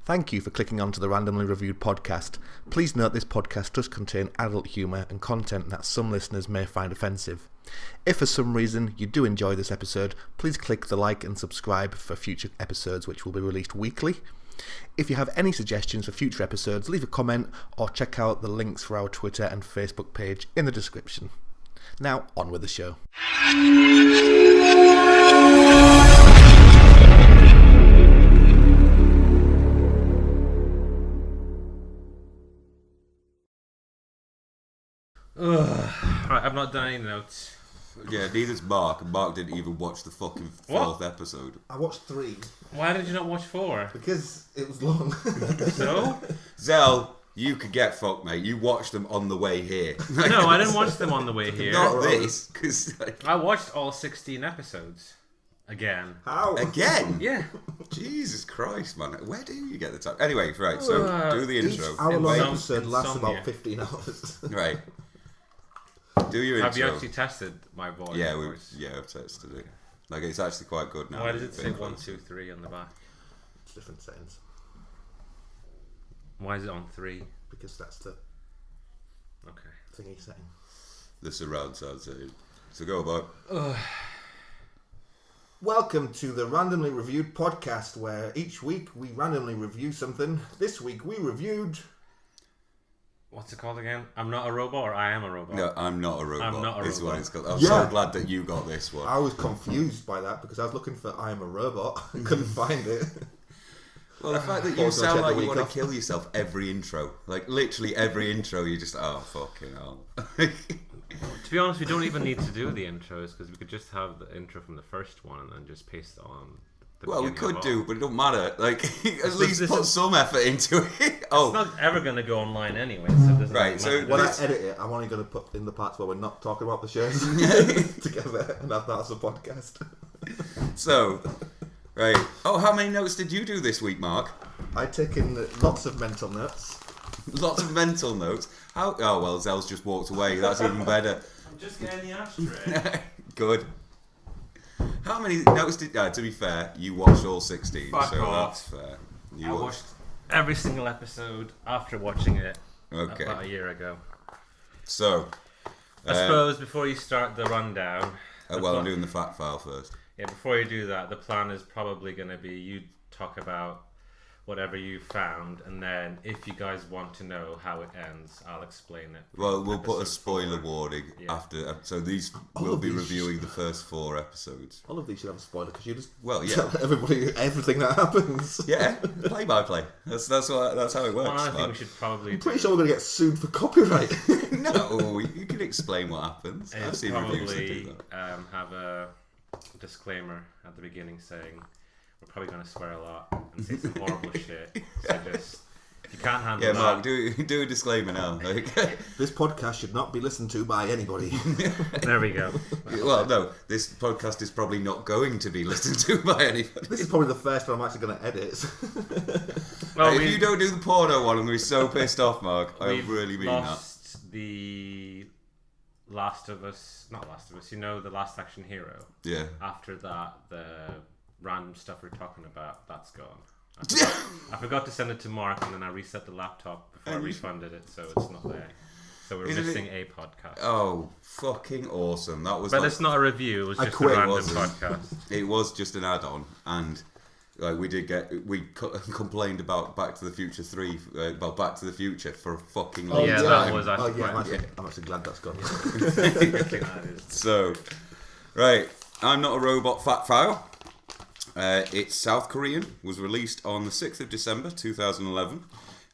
Thank you for clicking onto the Randomly Reviewed podcast. Please note this podcast does contain adult humour and content that some listeners may find offensive. If for some reason you do enjoy this episode, please click the like and subscribe for future episodes which will be released weekly. If you have any suggestions for future episodes, leave a comment or check out the links for our Twitter and Facebook page in the description. Now, on with the show. Right, I've not done any notes. Yeah, neither's Mark, and Mark didn't even watch the fucking fourth episode. I watched 3 Why did you not watch 4? because it was long. So? Zell, you could get fucked, mate. You watched them on the way here. No, I didn't watch them on the way here. Not this, because... I watched all 16 episodes. Again. How? Again? Yeah. Jesus Christ, man. Where do you get the time? Anyway, right, so do the Each intro. hour-long Insomnia. episode lasts about 15 hours. Right. Do your Have you intro. actually tested my voice? Yeah, voice? I've tested it. Like, it's actually quite good now. Why does it say 1, 2, 3 on the back? It's different settings. Why is it on 3? Because that's the Okay. thingy setting. The surround sound setting. So go about. Welcome to the Randomly Reviewed podcast, where each week we randomly review something. This week we reviewed... What's it called again? I'm Not a Robot, or I Am a Robot? No, I'm not a robot. I'm not a is what robot. it's called. I'm Yeah. so glad that you got this one. I was confused by that because I was looking for I Am a Robot. I couldn't find it. Well, the fact that Or you go check sound the like you week want to off. kill yourself every intro. Like, literally every intro, you just, oh, fucking hell. To be honest, we don't even need to do the intros, because we could just have the intro from the first one and then just paste it on the Well, we beginning could of do, all. but it don't matter. Like, at least this put is- some effort into it. It's Oh, not ever going to go online anyway, so it doesn't Right, matter. so When This- I edit it, I'm only going to put in the parts where we're not talking about the shows together, and have that as a podcast. so, right. Oh, how many notes did you do this week, Mark? I've taken lots of mental notes. Lots of mental notes. How? Oh, well, Zell's just walked away. That's even better. I'm just getting the ashtray. Good. How many notes did... to be fair, you watched all 16, Fuck so off. that's fair. I watched every single episode after watching it Okay. about a year ago. So... I suppose before you start the rundown... I'm doing the fact file first. Yeah, before you do that, the plan is probably going to be you talk about whatever you found, and then if you guys want to know how it ends, I'll explain it. Well, we'll put a Episode spoiler 4. warning Yeah. after. So these All will of be these- reviewing the first 4 episodes. All of these should have a spoiler because you just Well, yeah. tell everybody everything that happens. Yeah, play by play. That's how it Well, works. I think man. we should probably I'm pretty sure we're going to get sued for copyright. No, you can explain what happens. I've seen reviews that do probably that. have a disclaimer at the beginning saying we're probably going to swear a lot and say some horrible shit. So just, if you can't handle Yeah, that, Mark, do a disclaimer now. Like, This podcast should not be listened to by anybody. there we go. well, no, this podcast is probably not going to be listened to by anybody. This is probably the first one I'm actually going to edit. Well, If you don't do the porno one, I'm going to be so pissed off, Mark. I we've really mean that. lost the Last of Us, not Last of Us, you know, the Last Action Hero. Yeah. After that, the random stuff we're talking about, that's gone. I forgot to send it to Mark, and then I reset the laptop before I refunded it, so it's not there. So we're Isn't missing a podcast. Oh, fucking awesome. That was But like, it's not a review, it was I just a quit. random Wasn't. podcast. it was just an add-on, and like we complained about Back to the Future 3, well, Back to the Future for a fucking long Yeah, time. that was actually I'm quite actually glad that's gone. that is. So, right, I'm Not a Robot fact file. It's South Korean, was released on the 6th of December 2011,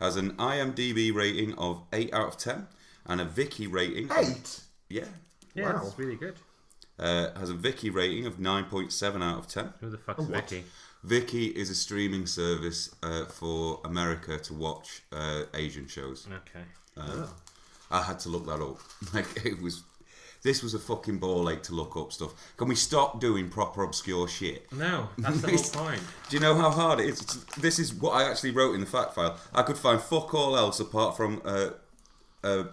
has an IMDb rating of 8 out of 10, and a Viki rating... 8? Yeah. Yeah, Wow. it's really good. Has a Viki rating of 9.7 out of 10. Who the fuck's what? Vicky? Viki is a streaming service for America to watch Asian shows. Okay. I had to look that up. Like, this was a fucking ball ache to look up stuff. Can we stop doing proper obscure shit? No, that's the whole point. Do you know how hard it is? This is what I actually wrote in the fact file. I could find fuck all else apart from a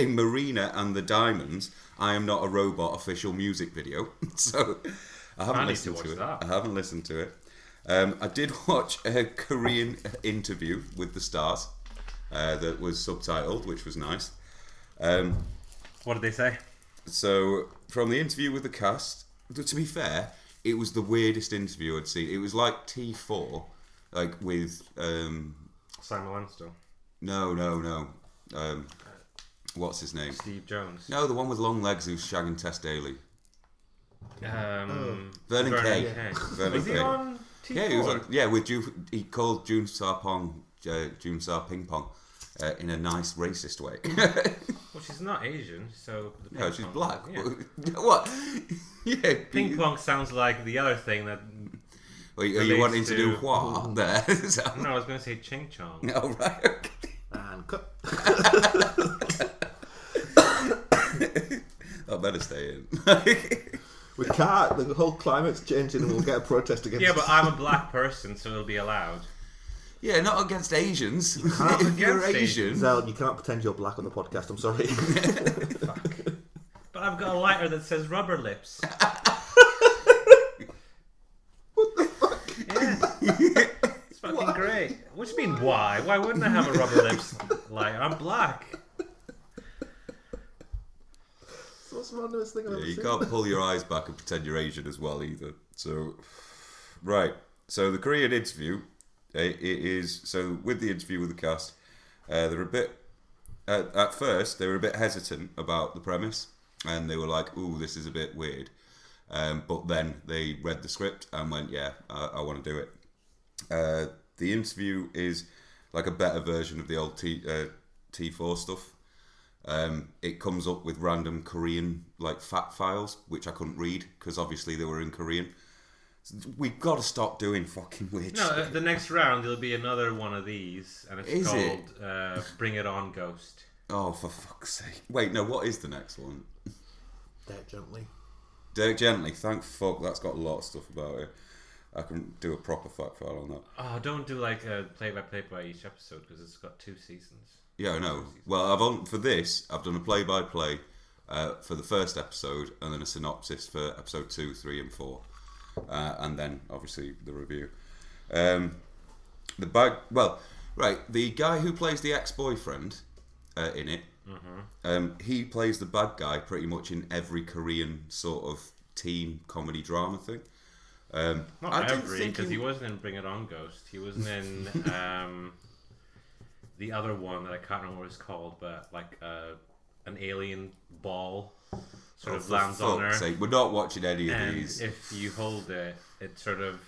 Marina and the Diamonds, I Am Not a Robot official music video. So I haven't I need listened to to watch it. that. I haven't listened to it. I did watch a Korean interview with the stars that was subtitled, which was nice. What did they say? So, from the interview with the cast, to be fair, it was the weirdest interview I'd seen. It was like T4, like with... Simon Lannister. No. What's his name? Steve Jones. No, the one with long legs who's shagging Tess Daly. Vernon Kay. Kay. Vernon Was he Kay. on T4? Yeah, he was on, he called June Sa Ping Pong in a nice racist way. Well, she's not Asian, so... the No, ping she's pong- black. Yeah. What? Yeah. Ping pong sounds like the other thing that... Are you relates wanting to do to- what there? No, I was going to say ching chong. Oh, right. Okay. And cut. I better stay in. We can't. The whole climate's changing and we'll get a protest against Yeah, it. but I'm a black person, so it'll be allowed. Yeah, not against Asians. can't If you're against Asian. Zell, you can't pretend you're black on the podcast, I'm sorry. But I've got a lighter that says rubber lips. What the fuck? Yeah. It's fucking great. What do you mean, why? Why wouldn't I have a rubber lips lighter? I'm black. What's the randomest thing I've Yeah, ever you seen? can't pull your eyes back and pretend you're Asian as well either. So, right. So the Korean interview, it is so with the interview with the cast, they're a bit. At first, they were a bit hesitant about the premise, and they were like, "Ooh, this is a bit weird." But then they read the script and went, "Yeah, I want to do it." The interview is like a better version of the old T4 stuff. It comes up with random Korean like fact files, which I couldn't read because obviously they were in Korean. We've got to stop doing fucking weird No, shit. the next round there'll be another one of these, and it's Is it? called Bring It On, Ghost. Oh, for fuck's sake. Wait, no, what is the next one? Dead gently. Dirk Gently, thank fuck, that's got a lot of stuff about it. I can do a proper fact file on that. Oh, don't do like a play-by-play by each episode because it's got 2 seasons. Yeah, I know. Well, for this, I've done a play-by-play for the first episode, and then a synopsis for episode 2, 3, and 4, and then obviously the review. The guy who plays the ex-boyfriend in it, he plays the bad guy pretty much in every Korean sort of teen comedy drama thing. Not every, because he wasn't in Bring It On, Ghost. He wasn't in the other one that I can't remember what it's called, but like an alien ball sort of lands on her. Sake, we're not watching any of And these. if you hold it, it sort of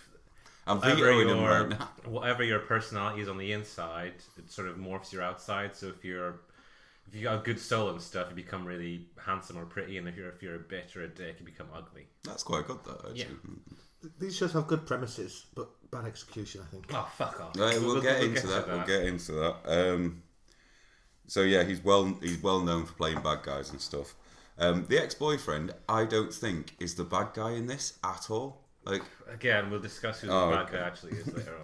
I'm whatever vetoing them right now. whatever your personality is on the inside, it sort of morphs your outside. So if you got a good soul and stuff, you become really handsome or pretty, and if you're a bitch or a dick, you become ugly. That's quite good, though. Actually. Yeah. These shows have good premises, but bad execution, I think. Oh, fuck off. Right, we'll get into that. We'll get into that. So yeah, he's well known for playing bad guys and stuff. The ex-boyfriend, I don't think, is the bad guy in this at all. Like, Again, we'll discuss who the Oh, bad okay. guy actually is later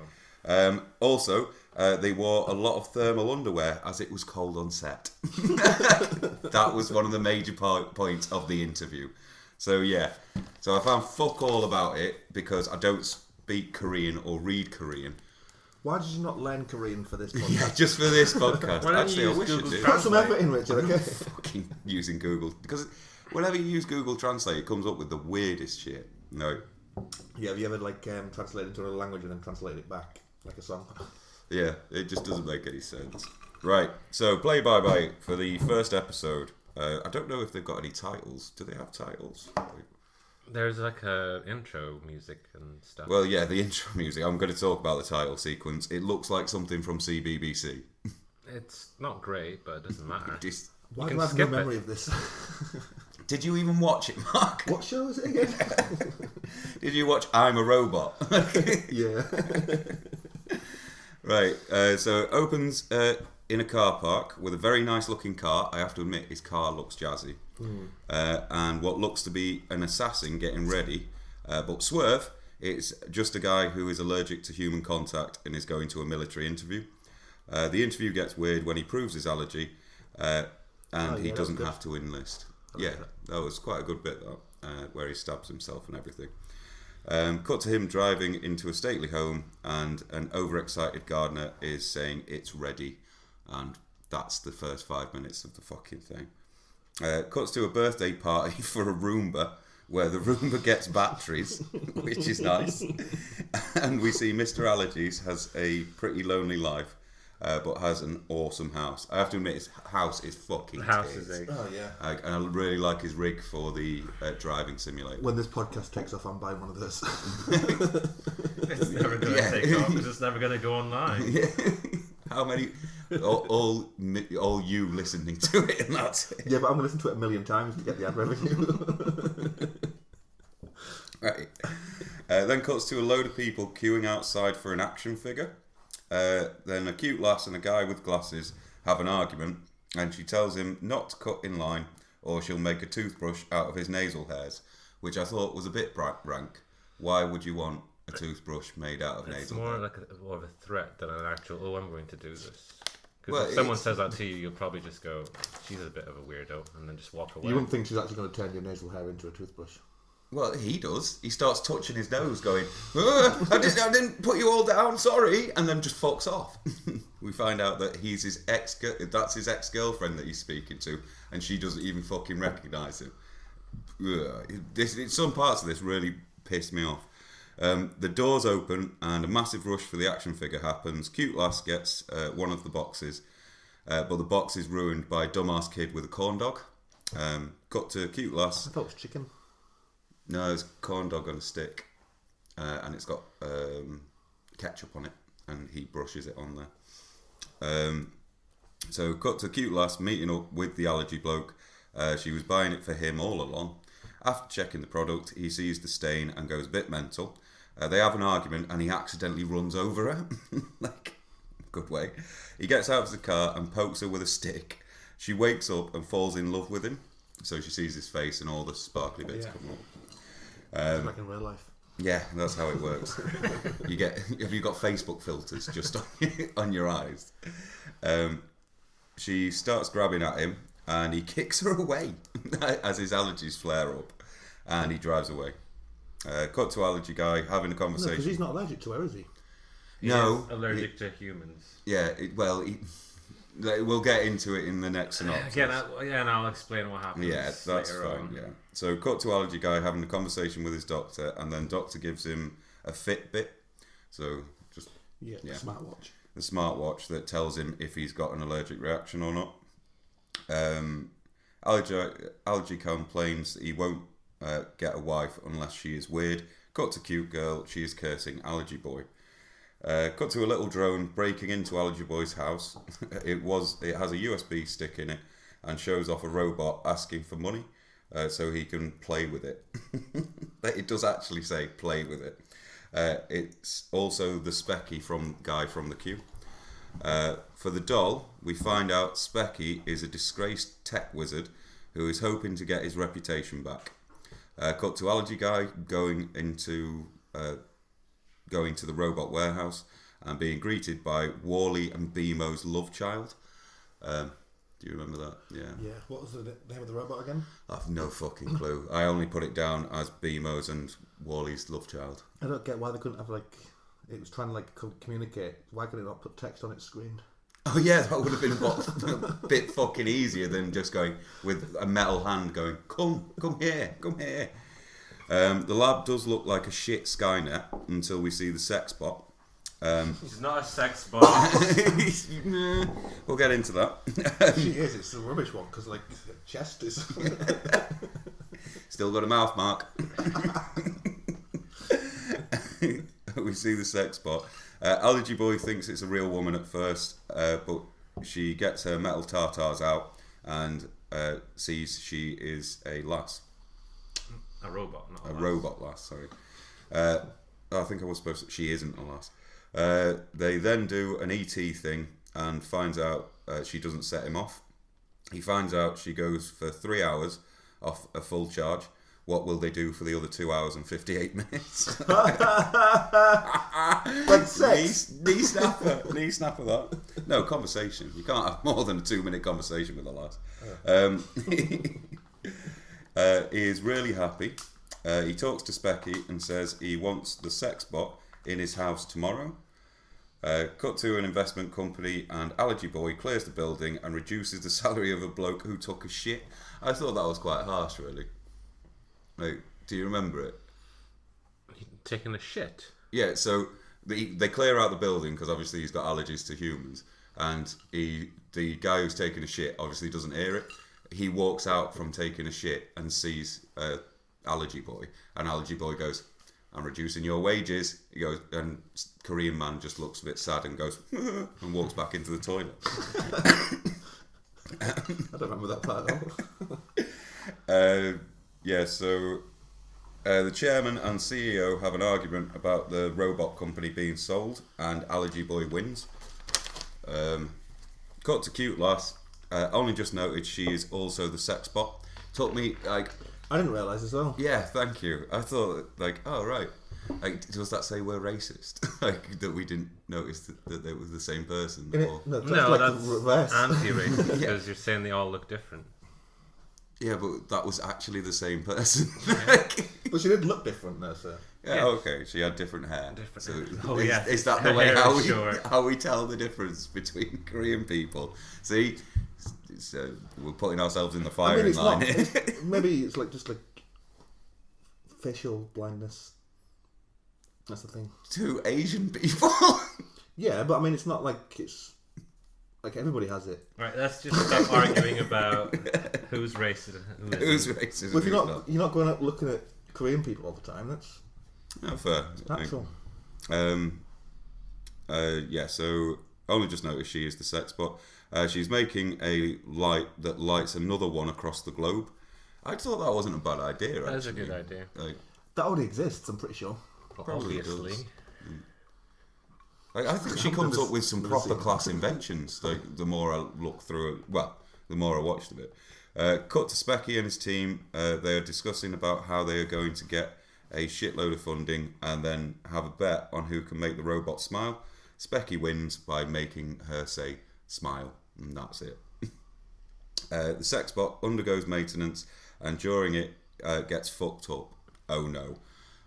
on. also, they wore a lot of thermal underwear as it was cold on set. That was one of the major points of the interview. So yeah, so I found fuck all about it because I don't speak Korean or read Korean. Why did you not learn Korean for this podcast? Yeah, just for this podcast. Why don't Actually, you I use wish I Google did. Put some effort in, Richard, okay? Fucking using Google, because whenever you use Google Translate, it comes up with the weirdest shit. No. Yeah, have you ever translated into another language and then translated it back like a song? Yeah, it just doesn't make any sense. Right, so play by play for the first episode. I don't know if they've got any titles. Do they have titles? There's like a intro music and stuff. Well, yeah, the intro music. I'm going to talk about the title sequence. It looks like something from CBBC. It's not great, but it doesn't matter. Just- Why can do I have no skip it. memory of this? Did you even watch it, Mark? What show is it again? Did you watch I'm a Robot? Yeah. Right, so it opens in a car park with a very nice looking car. I have to admit, his car looks jazzy. And what looks to be an assassin getting ready. But swerve, it's just a guy who is allergic to human contact and is going to a military interview. The interview gets weird when he proves his allergy and he that's doesn't good. have to enlist. Yeah, that was quite a good bit, that, where he stabs himself and everything. Cut to him driving into a stately home, and an overexcited gardener is saying it's ready, and that's the first 5 minutes of the fucking thing. Cuts to a birthday party for a Roomba, where the Roomba gets batteries, which is nice. And we see Mr. Allergies has a pretty lonely life, but has an awesome house. I have to admit, his house is fucking The house tits. is a... Oh yeah. And I really like his rig for the driving simulator. When this podcast takes off, I'm buying one of those. It's never going to Yeah. take off because it's never going to go online. Yeah. How many? All you listening to it, and that's it. Yeah, but I'm going to listen to it a million times to get the ad revenue. Right. Then cuts to a load of people queuing outside for an action figure. Then a cute lass and a guy with glasses have an argument, and she tells him not to cut in line or she'll make a toothbrush out of his nasal hairs, which I thought was a bit rank. Why would you want a toothbrush made out of It's nasal more hair? like more of a threat than an actual, oh, I'm going to do this. Because Well, if someone it's- says that to you, you'll probably just go, she's a bit of a weirdo, and then just walk away. You wouldn't think she's actually going to turn your nasal hair into a toothbrush. Well, he does. He starts touching his nose, going, I didn't put you all down, sorry, and then just fucks off. We find out that he's that's his ex-girlfriend that he's speaking to, and she doesn't even fucking recognise him. Some parts of this really pissed me off. The doors open and a massive rush for the action figure happens. Cute lass gets one of the boxes, but the box is ruined by a dumbass kid with a corn dog. Cut to cute lass. I thought it was chicken. No, it's corn dog on a stick, and it's got ketchup on it, and he brushes it on there. So cut to cute lass meeting up with the allergy bloke. She was buying it for him all along. After checking the product, he sees the stain and goes a bit mental. They have an argument, and he accidentally runs over her. Like, good way. He gets out of the car and pokes her with a stick. She wakes up and falls in love with him. So she sees his face and all the sparkly bits come up. Like in real life. Yeah, that's how it works. Have you got Facebook filters just on your eyes? She starts grabbing at him, and he kicks her away as his allergies flare up, and he drives away. Cut to allergy guy having a Because conversation. he's not allergic to her, is he? No, allergic to humans. yeah. We'll get into it in the next synopsis. And I'll explain what happens. Yeah, that's later fine. on. Yeah. So, cut to allergy guy having a conversation with his doctor, and then doctor gives him a Fitbit. So, just Yeah, Yeah. smartwatch. the smartwatch that tells him if he's got an allergic reaction or not. Allergy complains that he won't get a wife unless she is weird. Cut to cute girl, she is cursing allergy boy. Cut to a little drone breaking into allergy boy's house. It has a USB stick in it and shows off a robot asking for money so he can play with it. It does actually say play with it. It's also the Specky guy from the queue. For the doll, we find out Specky is a disgraced tech wizard who is hoping to get his reputation back. Cut to allergy guy going to the robot warehouse and being greeted by Wall-E and Beamo's love child. Do you remember that? Yeah. Yeah. What was the name of the robot again? I have no fucking clue. I only put it down as Beamo's and Wall-E's love child. I don't get why they couldn't have it was trying to communicate. Why could it not put text on its screen? Oh yeah, that would have been a bit fucking easier than just going with a metal hand going, come here. The lab does look like a shit Skynet until we see the sex bot. She's not a sex bot. We'll get into that. She is. It's the rubbish one because chest is. Still got a mouth mark. We see the sex bot. Allergy boy thinks it's a real woman at first, but she gets her metal tartars out and sees she is a lass. A robot, not a lass. Robot lass, sorry. I think I was supposed to... She isn't a lass. They then do an ET thing and finds out she doesn't set him off. He finds out she goes for 3 hours off a full charge. What will they do for the other 2 hours and 58 minutes? Like sex. Knee snapper that. No, conversation. You can't have more than a 2-minute conversation with a lass. He is really happy He talks to Specky and says he wants the sex bot in his house tomorrow. Cut to an investment company, and Allergy Boy clears the building and reduces the salary of a bloke who took a shit. I thought that was quite harsh, really. Like, do you remember it? Taking a shit. Yeah, so they clear out the building because obviously he's got allergies to humans, and the guy who's taking a shit obviously doesn't hear it. He walks out from taking a shit and sees Allergy Boy, and Allergy Boy goes, "I'm reducing your wages." He goes, and Korean man just looks a bit sad and goes and walks back into the toilet. I don't remember that part at all. Yeah, so the chairman and CEO have an argument about the robot company being sold, and Allergy Boy wins. Cut to cute lass. Only just noted she is also the sex bot. Took me like, I didn't realise as well. yeah, thank you. I thought like, oh right, like does that say we're racist? Like that we didn't notice that they were the same person? Or... No, that's No, like that's the reverse. anti-racist Yeah. because you're saying they all look different. Yeah, but that was actually the same person. But she did look different though, so. Yeah, Yeah. okay. She had different hair. Different So hair. Oh, is, yeah. is that the Her way hair how is we short. how we tell the difference between Korean people? See, we're putting ourselves in the I firing mean, it's line. not. Maybe it's like just like facial blindness. That's the thing. To Asian people. Yeah, but I mean, it's not like it's like everybody has it. Right, let's just stop arguing about who's racist and who Who's isn't. racist? Well, if and who's you're not going out looking at Korean people all the time. That's not? Fair. natural. Yeah. So only just noticed she is the sex bot. She's making a light that lights another one across the globe. I thought that wasn't a bad idea. Actually. That's a good idea. Like, That already exists. I'm pretty sure. Probably Obviously. does. I think she comes up with some proper class inventions. Like the more I look through it, well, the more I watched of it. Cut to Specky and his team. They are discussing about how they are going to get a shitload of funding and then have a bet on who can make the robot smile. Specky wins by making her say smile, and that's it. The sex bot undergoes maintenance, and during it gets fucked up. Oh no.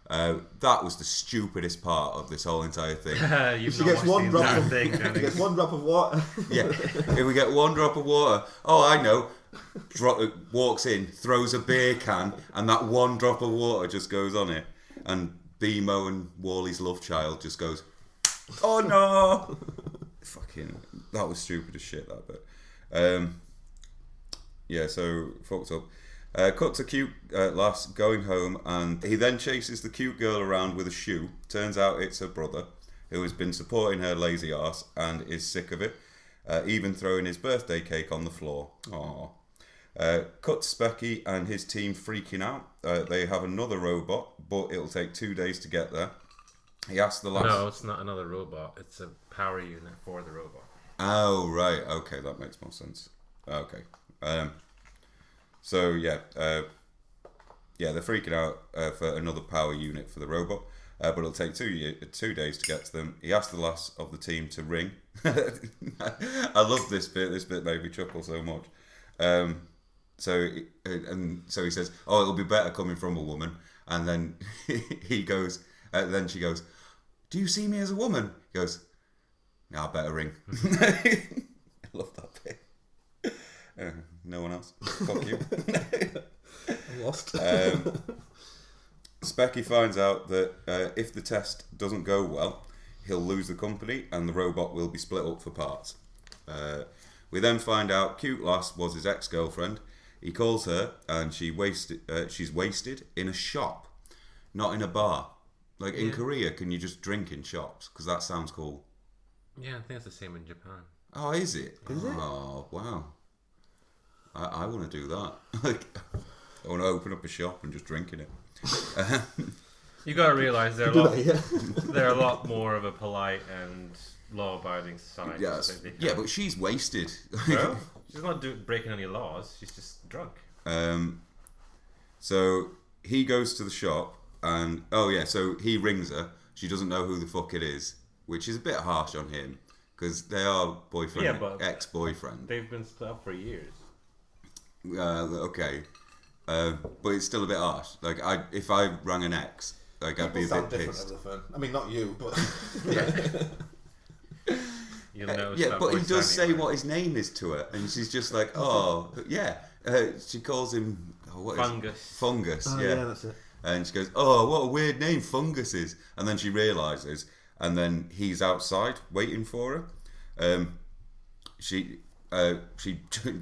That was the stupidest part of this whole entire thing. You've She not gets watched one the drop entire of thing, she Jennings. gets one drop of water. Yeah, if we get one drop of water, oh I know, walks in, throws a beer can, and that one drop of water just goes on it, and BMO and Wally's love child just goes, oh no! Fucking, that was stupid as shit, that bit. Yeah, so fucked up. Cut to cute lass going home, and he then chases the cute girl around with a shoe. Turns out it's her brother, who has been supporting her lazy arse and is sick of it, even throwing his birthday cake on the floor. Aww. Cut to Specky and his team freaking out. They have another robot, but it'll take 2 days to get there. He asks the lass... No, it's not another robot. It's a power unit for the robot. Oh, right. Okay, that makes more sense. Okay. So, yeah. Yeah, they're freaking out for another power unit for the robot. But it'll take 2 days to get to them. He asked the lass of the team to ring. I love this bit. This bit made me chuckle so much. So he says, "Oh, it'll be better coming from a woman." And then he goes. Then she goes, "Do you see me as a woman?" He goes, "No, I better ring." I love that bit. No one else. Fuck you. I'm lost. Specky finds out that if the test doesn't go well, he'll lose the company and the robot will be split up for parts. We then find out cute lass was his ex-girlfriend. He calls her and she's wasted in a shop, not in a bar. Like in Korea, can you just drink in shops? Because that sounds cool. Yeah, I think it's the same in Japan. Oh, is it? Is it? Oh, wow. I want to do that. Like, I want to open up a shop and just drink in it. You got to realise they're Do that, yeah. they're a lot more of a polite and law-abiding society. Yes. so they Yeah, can- but she's wasted. Well, she's not breaking any laws. She's just drunk. So he goes to the shop and so he rings her. She doesn't know who the fuck it is, which is a bit harsh on him because they are boyfriend, Yeah, but- ex-boyfriend. They've been split up for years. Okay, but it's still a bit harsh. Like, if I rang an ex, like, I'd be a bit pissed. Over the phone. I mean, not you, but You'll know. Yeah, but he does say what his name is to her, and she's just like, oh, yeah. She calls him what is it? Fungus. Fungus. oh, yeah. yeah, that's it. And she goes, oh, what a weird name, Fungus is. And then she realises, and then he's outside waiting for her. She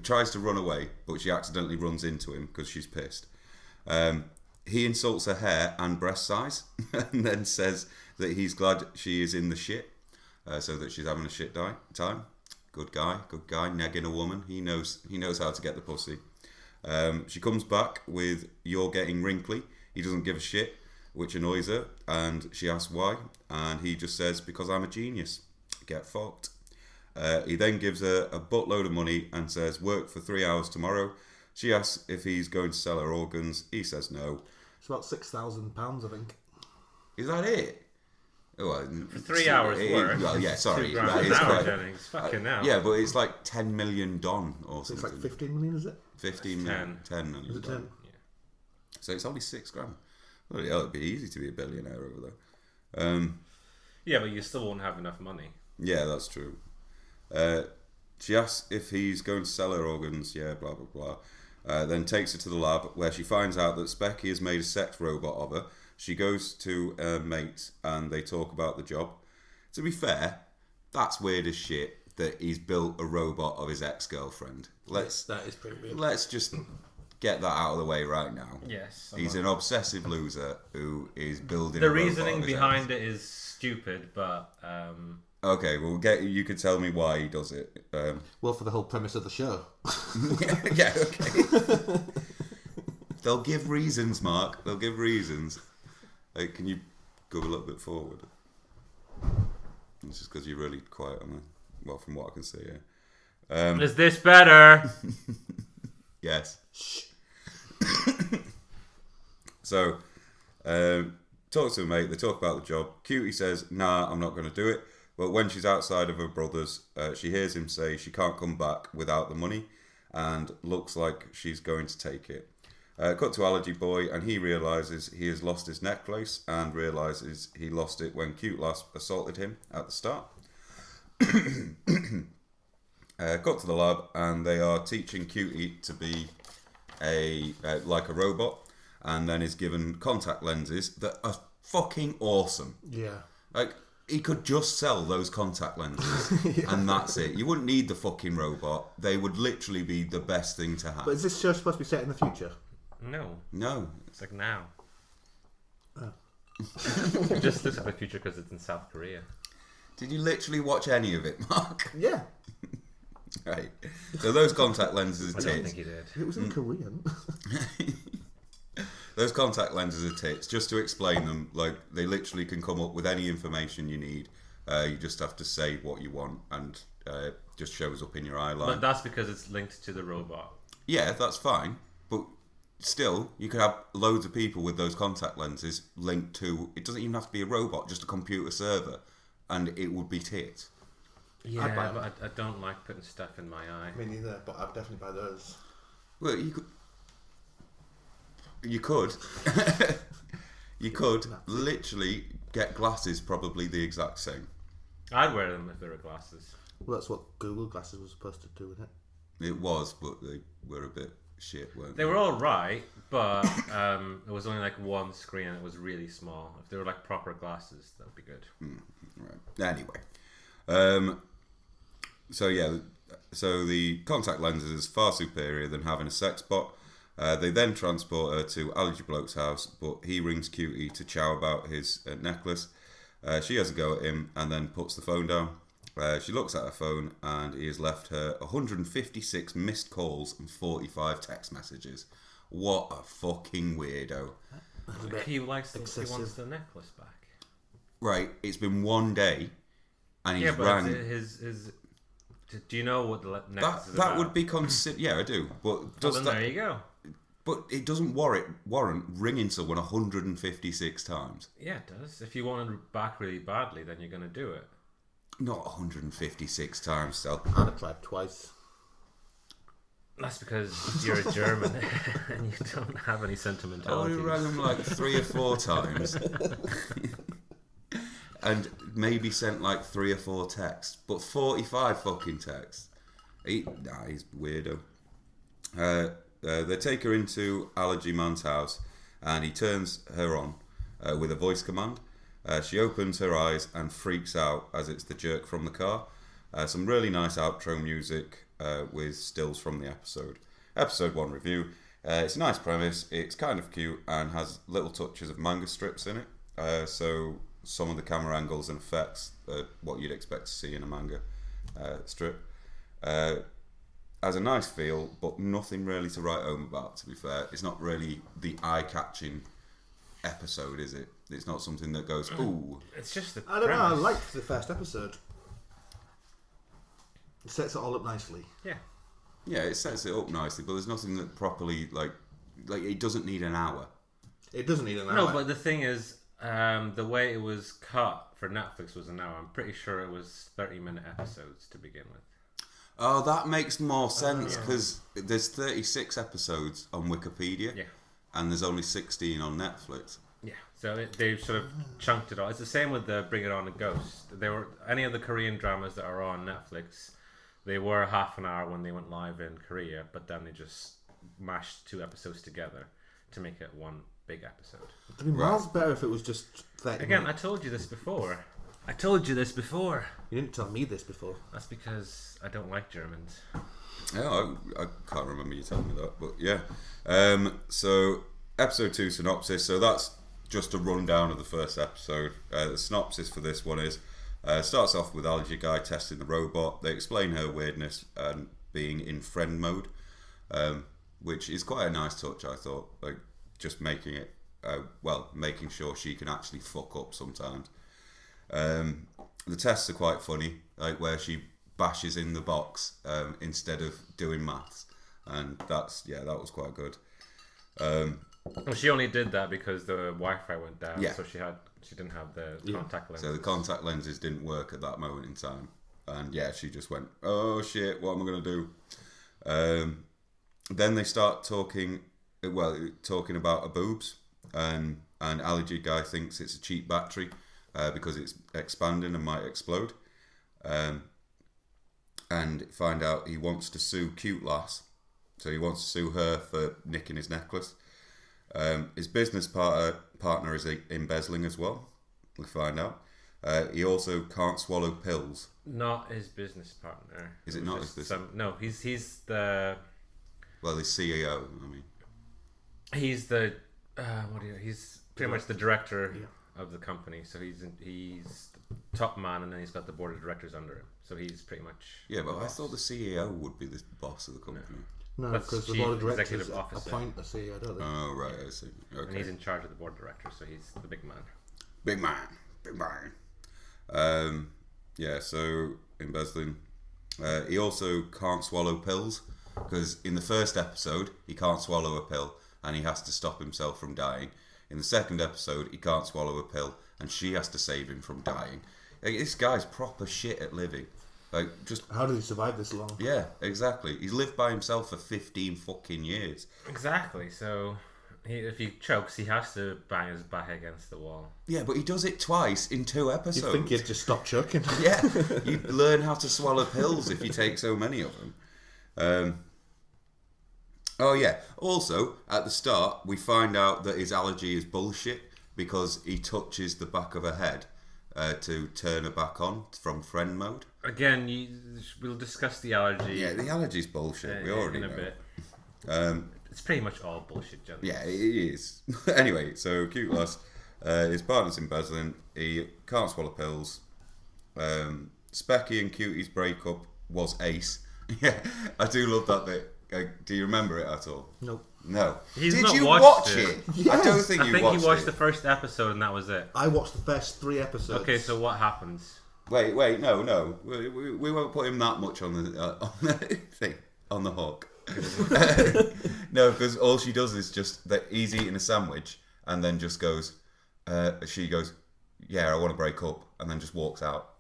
tries to run away, but she accidentally runs into him because she's pissed. He insults her hair and breast size, and then says that he's glad she is in the shit, so that she's having a shit time. Good guy, negging a woman. He knows how to get the pussy. She comes back with, you're getting wrinkly. He doesn't give a shit, which annoys her, and she asks why, and he just says, because I'm a genius. Get fucked. He then gives her a buttload of money and says, work for 3 hours tomorrow. She asks if he's going to sell her organs. He says no. It's about £6,000, I think. Is that it? Well, For 3 hours work. Well, yeah, sorry. £2 Right, an it's hour, quite- Jennings. Fucking hell. yeah, but it's like 10 million don or So it's something. like 15 million, is it? 15 million. 10 million. Is it 10? don. So it's only £6,000. Well, it'd be easy to be a billionaire over there. Yeah, but you still won't have enough money. Yeah, that's true. She asks if he's going to sell her organs. Yeah, blah, blah, blah. Then takes her to the lab where she finds out that Specky has made a sex robot of her. She goes to her mate and they talk about the job. To be fair, that's weird as shit that he's built a robot of his ex-girlfriend. That is pretty weird. Let's just get that out of the way right now. Yes. He's an obsessive loser who is building The a robot reasoning of his behind it is stupid, but Okay, well, you could tell me why he does it. Well, for the whole premise of the show. yeah, okay. They'll give reasons, Mark. They'll give reasons. Like, can you go a little bit forward? It's just because you're really quiet on the... Well, from what I can see, yeah. is this better? Yes. So, talks to her mate. They talk about the job. Cutie says, nah, I'm not going to do it. But when she's outside of her brother's, she hears him say she can't come back without the money and looks like she's going to take it. Cut to Allergy Boy, and he realises he has lost his necklace and realises he lost it when Cute last assaulted him at the start. Got to the lab, and they are teaching Cutie to be like a robot, and then is given contact lenses that are fucking awesome. Yeah. Like, he could just sell those contact lenses, and that's it. You wouldn't need the fucking robot. They would literally be the best thing to have. But is this show supposed to be set in the future? No. No. It's like now. Oh. It just looks like the future because it's in South Korea. Did you literally watch any of it, Mark? Yeah. Right. So those contact lenses are I don't tits. think he did. It was in Korean. Those contact lenses are tits. Just to explain them, like, they literally can come up with any information you need. You just have to say what you want, and just shows up in your eye line. But that's because it's linked to the robot. Yeah, that's fine. But still, you could have loads of people with those contact lenses linked to... It doesn't even have to be a robot, just a computer server. And it would be tits. Yeah, buy but I don't like putting stuff in my eye. Me neither, but I'd definitely buy those. Well, you could... You could. You could literally get glasses probably the exact same. I'd wear them if they were glasses. Well, that's what Google Glasses was supposed to do, isn't it? It was, but they were a bit shit, weren't They were all right, but it was only like one screen and it was really small. If they were like proper glasses, that would be good. Right. Anyway. So yeah, so the contact lenses is far superior than having a sex bot. They then transport her to Allergy Bloke's house, but he rings Cutie to chow about his necklace. She has a go at him and then puts the phone down. She looks at her phone and he has left her 156 missed calls and 45 text messages. What a fucking weirdo. He likes the, he excessive. wants the necklace back. Right, it's been one day and he's Yeah, but rang... his do you know what the necklace is That about? would be considered... Yeah, I do. But does Well, then there you go. But it doesn't warrant ringing someone 156 times. Yeah, it does. If you want it back really badly, then you're going to do it. Not 156 times, Sel. I'd have tried twice. That's because you're a German and you don't have any I sentimentality. only rang him like 3 or 4 times. And maybe sent like 3 or 4 texts. But 45 fucking texts. He's weirdo. They take her into Allergy Man's house and he turns her on with a voice command. She opens her eyes and freaks out as it's the jerk from the car. Some really nice outro music with stills from the episode. Episode 1 review. It's a nice premise, it's kind of cute and has little touches of manga strips in it. So some of the camera angles and effects are what you'd expect to see in a manga strip. Has a nice feel, but nothing really to write home about, to be fair. It's not really the eye-catching episode, is it? It's not something that goes, ooh. It's just the I don't know, I premise. liked the first episode. It sets it all up nicely. Yeah. Yeah, it sets it up nicely, but there's nothing that properly, like it doesn't need an hour. It doesn't need an hour. No, but the thing is, the way it was cut for Netflix was an hour. I'm pretty sure it was 30-minute episodes to begin with. Oh, that makes more sense, because there's 36 episodes on Wikipedia, Yeah. and there's only 16 on Netflix. Yeah, so they've sort of chunked it all. It's the same with the Bring It On a Ghost. They were any of the Korean dramas that are on Netflix. They were half an hour when they went live in Korea, but then they just mashed 2 episodes together to make it one big episode. It'd be miles better if it was just 30 Again, minutes. I told you this before. You didn't tell me this before. That's because I don't like Germans. Yeah, I can't remember you telling me that, but yeah. So, episode 2 synopsis. So that's just a rundown of the first episode. The synopsis for this one is, starts off with Allergy Guy testing the robot. They explain her weirdness and being in friend mode, which is quite a nice touch, I thought. Like, just making it, making sure she can actually fuck up sometimes. The tests are quite funny, like where she bashes in the box instead of doing maths, and that was quite good. Well, she only did that because the Wi-Fi went down, Yeah. so she didn't have the contact lens. So the contact lenses didn't work at that moment in time, and yeah, she just went, "Oh shit, what am I gonna do?" Then they start talking about her boobs, and Allergy Guy thinks it's a cheap battery because it's expanding and might explode. And find out he wants to sue Cute Lass, so he wants to sue her for nicking his necklace. His business partner is embezzling as well. We find out. He also can't swallow pills. Not his business partner. Is it not his business? No, he's the Well, the CEO. I mean, he's the he's pretty much the director of the company. So he's the top man, and then he's got the board of directors under him. So he's pretty much but I thought the CEO would be the boss of the company. No, That's because the chief board of directors executive officer. appoint the CEO, don't they? Oh right, I see. and Okay, he's in charge of the board of directors. So he's the big man. big man. So embezzling. He also can't swallow pills because in the first episode he can't swallow a pill and he has to stop himself from dying. In the second episode he can't swallow a pill and she has to save him from dying. Like, this guy's proper shit at living. Like, just How did he survive this long? yeah, exactly. He's lived by himself for 15 fucking years. Exactly. So if he chokes, he has to bang his back against the wall. Yeah, but he does it twice in 2 episodes. You'd think he'd just stop choking. Yeah, you learn how to swallow pills if you take so many of them. Also, at the start, we find out that his allergy is bullshit because he touches the back of her head to turn her back on from friend mode. Again, we'll discuss the allergy. Yeah, the allergy's bullshit. We already in a know. bit. It's pretty much all bullshit, generally. Yeah, it is. Anyway, so Cute Lass, his partner's embezzling. He can't swallow pills. Specky and Cutie's breakup was ace. Yeah, I do love that bit. Do you remember it at all? Nope. No. He's Did not you watched watch it. it? Yes. I don't think I you think watched he watched it. the first episode and that was it. I watched the first 3 episodes. Okay, so what happens? Wait, no. We won't put him that much on the thing, on the hook. No, because all she does is just that he's eating a sandwich and then just goes, she goes, yeah, I want to break up, and then just walks out.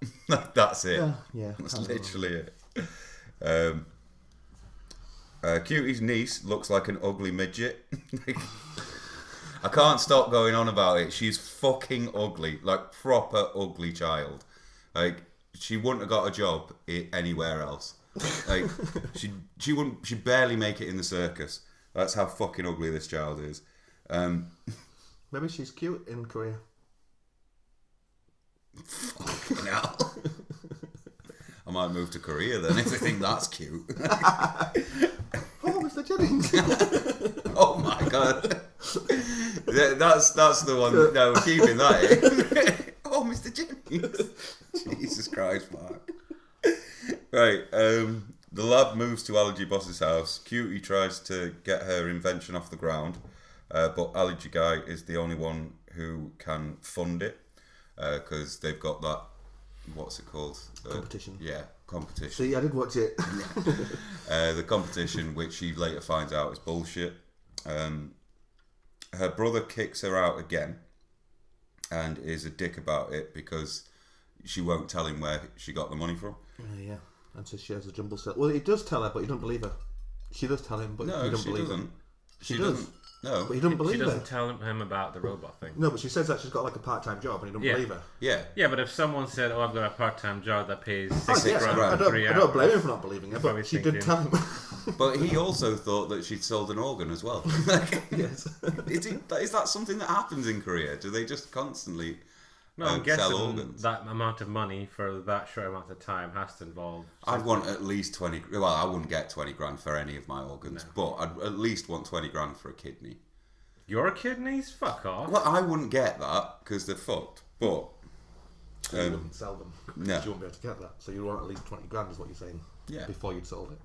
That's it. Yeah. That's literally it. Cutie's niece looks like an ugly midget. I can't stop going on about it. She's fucking ugly, like proper ugly child. Like she wouldn't have got a job anywhere else. Like she wouldn't. She'd barely make it in the circus. That's how fucking ugly this child is. Maybe she's cute in Korea. Fucking hell. I might move to Korea then if they think that's cute. Oh, Mr. Jennings. Oh my god. That's the one. No, we're keeping that in. Oh, Mr. Jennings. Jesus Christ, Mark. Right, the lab moves to Allergy Boss's house. Cutie tries to get her invention off the ground, but Allergy Guy is the only one who can fund it, because they've got that, what's it called? Competition. Yeah, competition. See, I did watch it. The competition, which she later finds out is bullshit. Her brother kicks her out again and is a dick about it because she won't tell him where she got the money from. Yeah, and so she has a jumble set. Well, he does tell her, but you don't believe her. She does tell him, but No, you don't she believe doesn't. him. She does. doesn't. No. But you don't She believe her. doesn't tell him about the robot thing. No, but she says that she's got like a part-time job, and you don't Yeah. believe her. Yeah. Yeah, but if someone said, "Oh, I've got a part-time job that pays Oh, six yeah, grand grand, for 3 I hours," don't blame him for not believing her, Probably but she did thinking- tell him. But he also thought that she'd sold an organ as well. Yes. Is that something that happens in Korea? Do they just constantly No, I'm sell guessing organs? that amount of money for that short amount of time has to involve. I'd want at least 20. Well, I wouldn't get 20 grand for any of my organs, but I'd at least want 20 grand for a kidney. Your kidneys? Fuck off. Well, I wouldn't get that because they're fucked. But You wouldn't sell them. no. You wouldn't be able to get that. So you want at least 20 grand is what you're saying. Yeah. Before you'd sold it.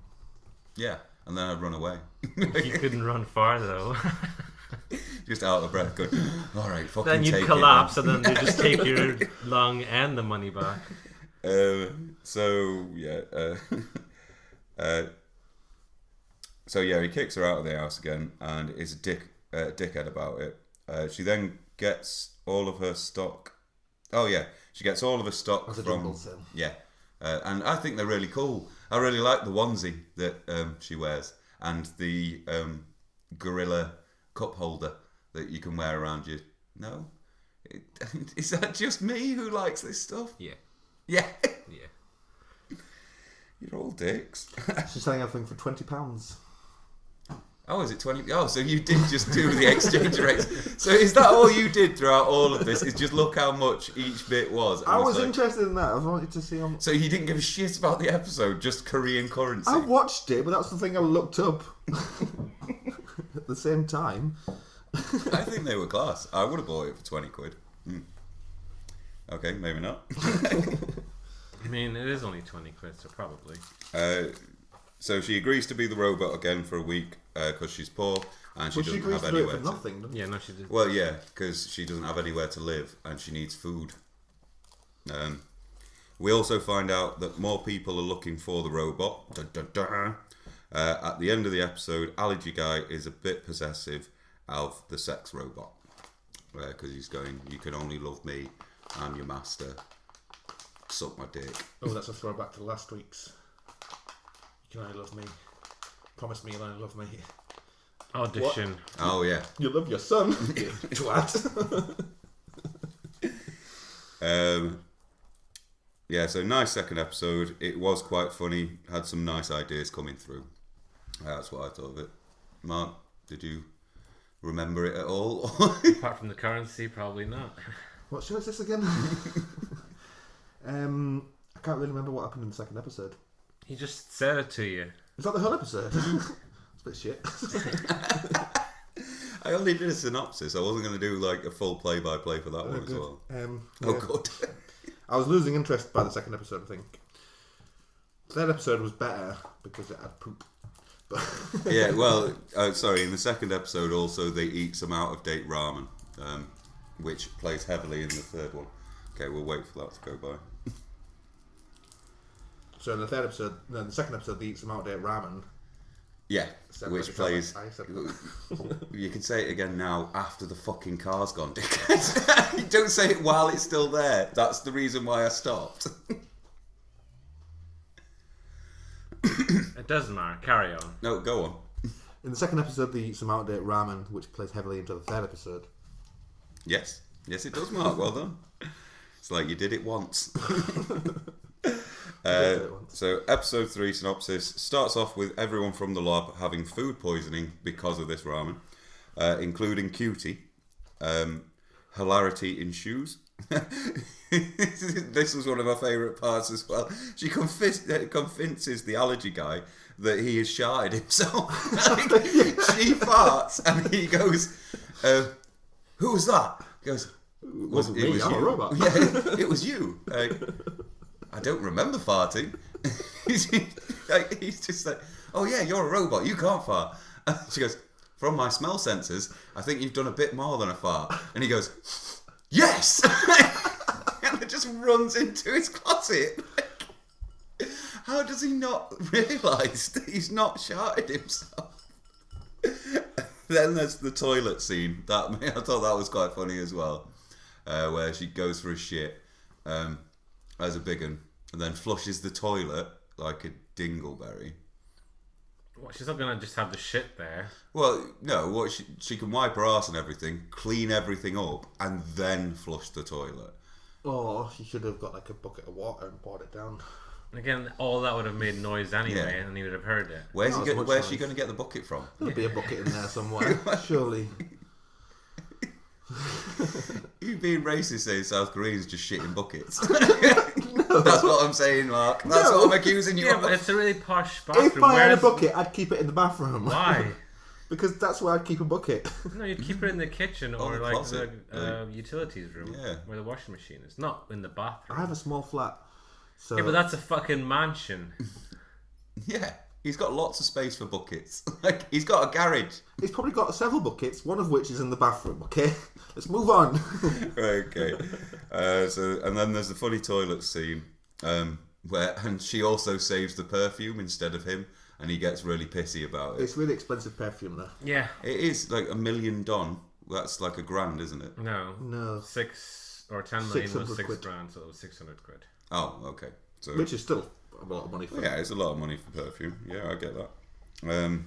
Yeah, and then I'd run away. You couldn't run far though. Just out of breath, going, all right, fucking Then take you'd it, collapse, then." and then they just take your lung and the money back. So he kicks her out of the house again and is a dickhead about it. She then gets all of her stock. Oh yeah, she gets all of her stock As a from jumble sale. yeah, and I think they're really cool. I really like the onesie that she wears and the gorilla cup holder that you can wear around you. No, is that just me who likes this stuff? Yeah, Yeah. yeah. You're all dicks. She's selling everything for £20. Oh, is it 20? Oh, so you did just do the exchange rates. So is that all you did throughout all of this? Is just look how much each bit was? I was like- interested in that. I wanted to see how So you didn't give a shit about the episode, just Korean currency? I watched it, but that's the thing I looked up at the same time. I think they were class. I would have bought it for 20 quid. Okay, maybe not. I mean, it is only 20 quid, so probably. So she agrees to be the robot again for a week because she's poor and she But she doesn't agrees have to do it anywhere for to... nothing, doesn't she? Yeah, no, she did. Well, yeah, because she doesn't have anywhere to live and she needs food. We also find out that more people are looking for the robot. Dun, dun, dun. At the end of the episode, Allergy Guy is a bit possessive of the sex robot because he's going, "You can only love me. I'm your master. Suck my dick." Oh, that's a throwback to last week's. You can only love me. Promise me you'll only love me. Audition. Oh yeah. You love your son. You twat. Yeah, so nice second episode. It was quite funny. Had some nice ideas coming through. That's what I thought of it. Mark, did you remember it at all? Apart from the currency, probably not. What show is this again? I can't really remember what happened in the second episode. He just said it to you. Is that the whole episode? It's a bit shit. I only did a synopsis. I wasn't going to do like a full play-by-play for that one as Good. well. Oh, Oh, good. I was losing interest by the second episode, I think. The third episode was better because it had poop. But Yeah, well, sorry, in the second episode also they eat some out-of-date ramen, which plays heavily in the third one. Okay, we'll wait for that to go by. so in the third episode, no, in the second episode, they eat some outdated ramen. Yeah, Said which like plays... I said You can say it again now after the fucking car's gone, dickhead. You don't say it while it's still there. That's the reason why I stopped. It doesn't matter. Carry on. No, go on. In the second episode, they eat some out-of-date ramen, which plays heavily into the third episode. Yes. Yes, it does, Mark. Well done. It's like you did it once. So, episode 3 synopsis starts off with everyone from the lab having food poisoning because of this ramen, including Cutie. Hilarity ensues. This was one of my favourite parts as well. She convinces the allergy guy that he has sharted himself. She farts and he goes, "Who was that?" He goes, It wasn't me, I'm a robot. Yeah, it was you. I don't remember farting. He's just like, "Oh yeah, you're a robot. You can't fart." And she goes, "From my smell sensors, I think you've done a bit more than a fart." And he goes, "Yes!" And it just runs into his closet. How does he not realise that he's not sharted himself? Then there's the toilet scene. I thought that was quite funny as well, where she goes for a shit as a big one, and then flushes the toilet like a dingleberry. Well, she's not gonna just have the shit there. Well, no. She can wipe her ass and everything, clean everything up, and then flush the toilet. Oh, she should have got like a bucket of water and poured it down. Again, all that would have made noise anyway, and he would have heard it. Where's Not she as much going noise. to get the bucket from? There'll be a bucket in there somewhere, surely. You being racist saying South Koreans just shit in buckets. That's what I'm saying, Mark. That's what I'm accusing you Yeah, of. but it's a really posh bathroom. If I had a Where's- bucket, I'd keep it in the bathroom. Why? Because that's where I'd keep a bucket. No, you'd keep it in the kitchen or the like closet, the utilities room, Yeah. where the washing machine is, not in the bathroom. I have a small flat. So Yeah, but that's a fucking mansion. Yeah, he's got lots of space for buckets. Like he's got a garage. he's probably got several buckets, one of which is in the bathroom, okay? Let's move on. Okay. And then there's the funny toilet scene and she also saves the perfume instead of him, and he gets really pissy about it. It's really expensive perfume there. Yeah. It is like $1 million. That's like $1,000, isn't it? No. No. 6 or 10 million 600 was 6 quid. grand, so it was 600 quid. Oh, okay. So Which is still a lot of money for yeah, it's a lot of money for perfume. Yeah, I get that.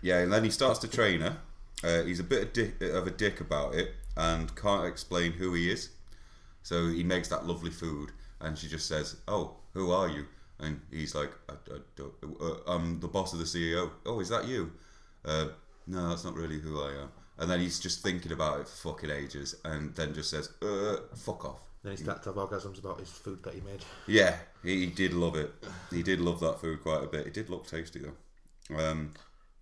Yeah, and then he starts to train her. He's a bit of a dick about it and can't explain who he is. So he makes that lovely food, and she just says, "Oh, who are you?" And he's like, "I'm the boss of the CEO." "Oh, is that you?" "No, that's not really who I am." And then he's just thinking about it for fucking ages, and then just says, "Fuck off." Then he starts to have orgasms about his food that he made. Yeah, he did love it. He did love that food quite a bit. It did look tasty though.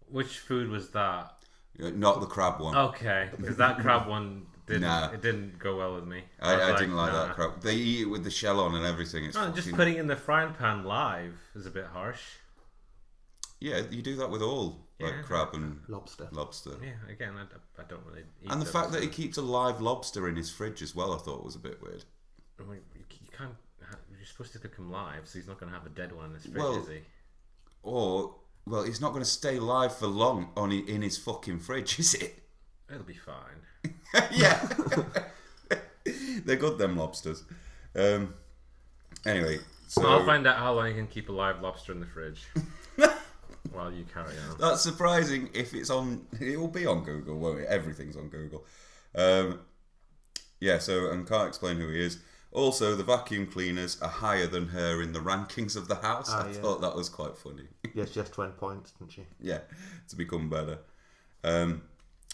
Which food was that? Not the crab one. Okay, because that crab one didn't. Nah. It didn't go well with me. I was didn't like nah. that crab. They eat it with the shell on and everything. It's No, just fucking- putting it in the frying pan live is a bit harsh. Yeah, you do that with all like Yeah. crab and Lobster. lobster. Yeah, again, I don't really eat And the them, fact that so- he keeps a live lobster in his fridge as well, I thought was a bit weird. I mean, you can't. You're supposed to cook him live, so he's not going to have a dead one in his fridge, Well- is he? Or, well, it's not going to stay live for long in his fucking fridge, is it? It'll be fine. Yeah. They're good, them lobsters. Anyway, so... I'll find out how long you can keep a live lobster in the fridge while you carry on. That's surprising if it's on... It will be on Google, won't it? Everything's on Google. Yeah, so, and can't explain who he is. Also, the vacuum cleaners are higher than her in the rankings of the house. I yeah. thought that was quite funny. Yes, she has 20 points, didn't she? Yeah, to become better.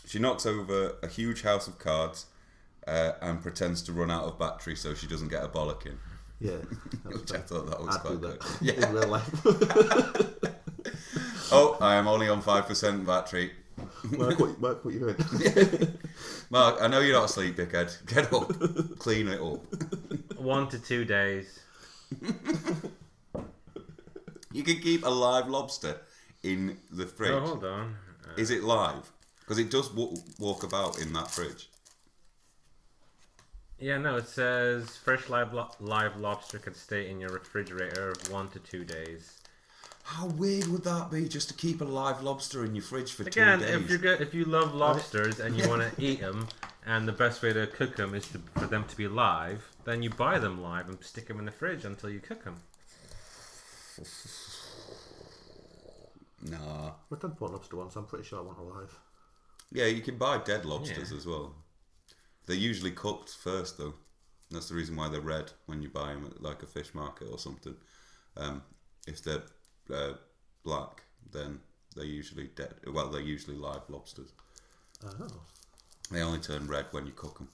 She knocks over a huge house of cards and pretends to run out of battery so she doesn't get a bollocking. Yeah. That's Which I thought that was I'd quite do good. that Yeah. in real life. Oh, I am only on 5% battery. Mark, what you doing? Mark, I know you're not asleep, dickhead. Get up. Clean it up. 1 to 2 days. You can keep a live lobster in the fridge. Oh, hold on. Is it live? Because it does walk about in that fridge. Yeah, no, it says fresh live lobster can stay in your refrigerator of 1 to 2 days. How weird would that be, just to keep a live lobster in your fridge for Again, 2 days? if you love lobsters and you want to eat them, and the best way to cook them is for them to be live, then you buy them live and stick them in the fridge until you cook them. Nah. I tried bought lobster once. I'm pretty sure I want alive. Yeah, you can buy dead lobsters as well. They're usually cooked first, though. That's the reason why they're red when you buy them at like a fish market or something. If they're black, then they're usually dead. Well, they're usually live lobsters. Oh. They only turn red when you cook them.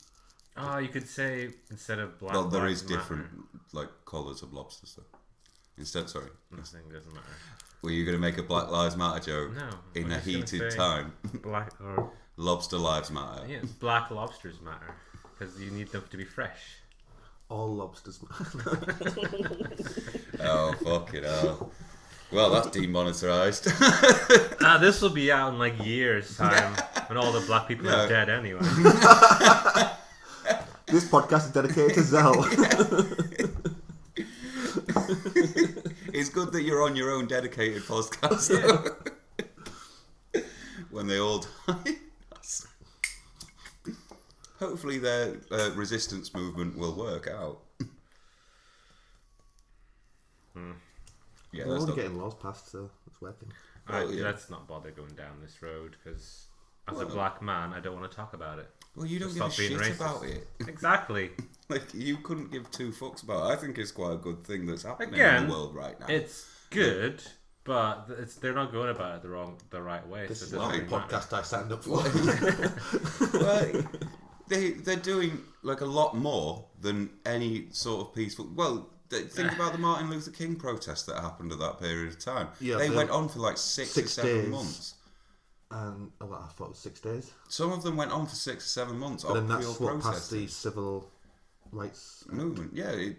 Oh, you could say instead of black. Well, there lives is different matter. colours of lobsters, though. Instead, sorry. Nothing doesn't matter. Were you going to make a Black Lives Matter joke? No. In I'm a just gonna heated say time. Black or Lobster lives matter. yeah, black lobsters matter because you need them to be fresh. All lobsters. Oh, fucking hell. Well, that's demonetized. This will be out in like years' time when all the black people are dead anyway. This podcast is dedicated to Zell. It's good that you're on your own dedicated podcast. When they all die. Hopefully their resistance movement will work out. Yeah, We're that's already not... getting laws passed, so it's working. Let's not bother going down this road because as a black man, I don't want to talk about it. Well, you don't Stop give a being shit racist. about it. Exactly. Like, you couldn't give two fucks about it. I think it's quite a good thing that's happening in Again, the world right now. It's good, but they're not going about it the right way. This so is it the doesn't really matter. podcast I signed up for. Well, they're doing like a lot more than any sort of peaceful. Well, think about the Martin Luther King protests that happened at that period of time. Yeah, they went on for like 6 or 7 days. months. And I thought it was 6 days. Some of them went on for 6 or 7 months. But then pure that's what passed protesting. the civil rights movement. Yeah.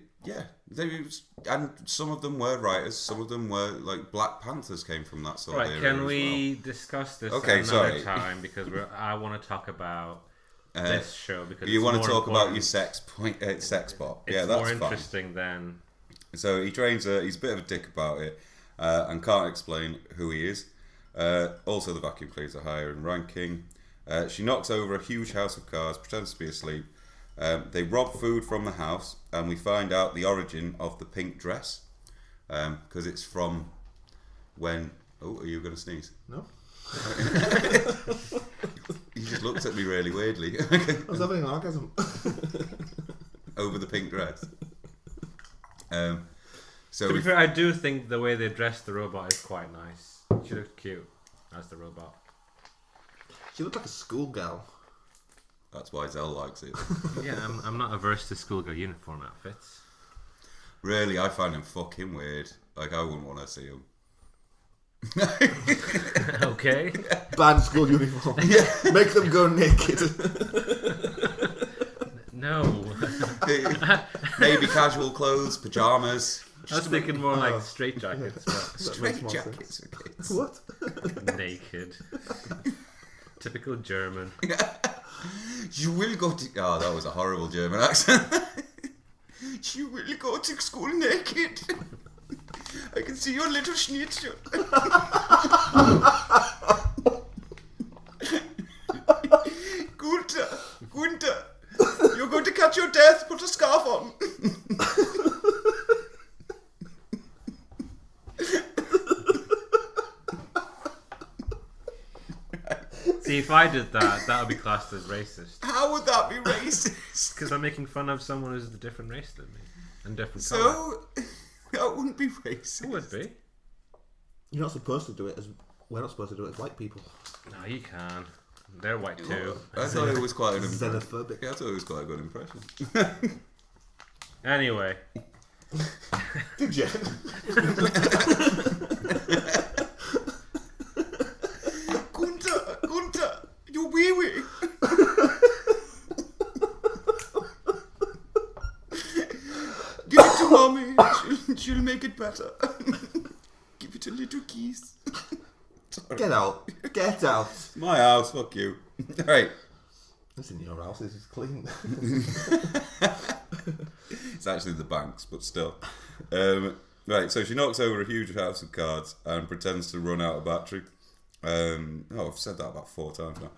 And some of them were writers. Some of them were like Black Panthers came from that sort of Right? era Can as we discuss this Okay, another sorry. time because I want to talk about this show because You it's want to more talk about important. your sex bot? It's Yeah, that's more fine. interesting than So he trains her. He's a bit of a dick about it, and can't explain who he is. Also, the vacuum cleaners are higher in ranking. She knocks over a huge house of cards, pretends to be asleep. They rob food from the house, and we find out the origin of the pink dress, because it's from when. Oh, are you going to sneeze? No. You just looked at me really weirdly. I was having an orgasm. Over the pink dress. So To be we- fair, I do think the way they dressed the robot is quite nice. She looked cute as the robot. She looked like a schoolgirl. that's why Zell likes it. Yeah, I'm not averse to schoolgirl uniform outfits. Really, I find him fucking weird. Like, I wouldn't want to see him. Okay. Ban school uniform. Make them go naked. No. Maybe casual clothes, pajamas. I was thinking more like straight jackets, but That makes more Jackets for kids. What? naked. Typical German. You will go to... Oh, that was a horrible German accent. You will go to school naked. I can see your little schnitzel. Gunther, you're going to catch your death. Put a scarf on. See, if I did that, that would be classed as racist. How would that be racist? Because I'm making fun of someone who's a different race than me. And different colour. So, that wouldn't be racist. It would be. You're not supposed to do it as... We're not supposed to do it as white people. No, you can. They're white too. I thought it was quite an impression. Xenophobic. Yeah, I thought it was quite a good impression. Anyway. Did you? Gunther, you wee wee. Give it to mommy. She'll make it better. Give it a little kiss. Get out. Get out. My house, fuck you. Right. This isn't your house. This is clean. It's actually the bank's, but still. Right, so she knocks over a huge house of cards and pretends to run out of battery. I've said that about 4 times now.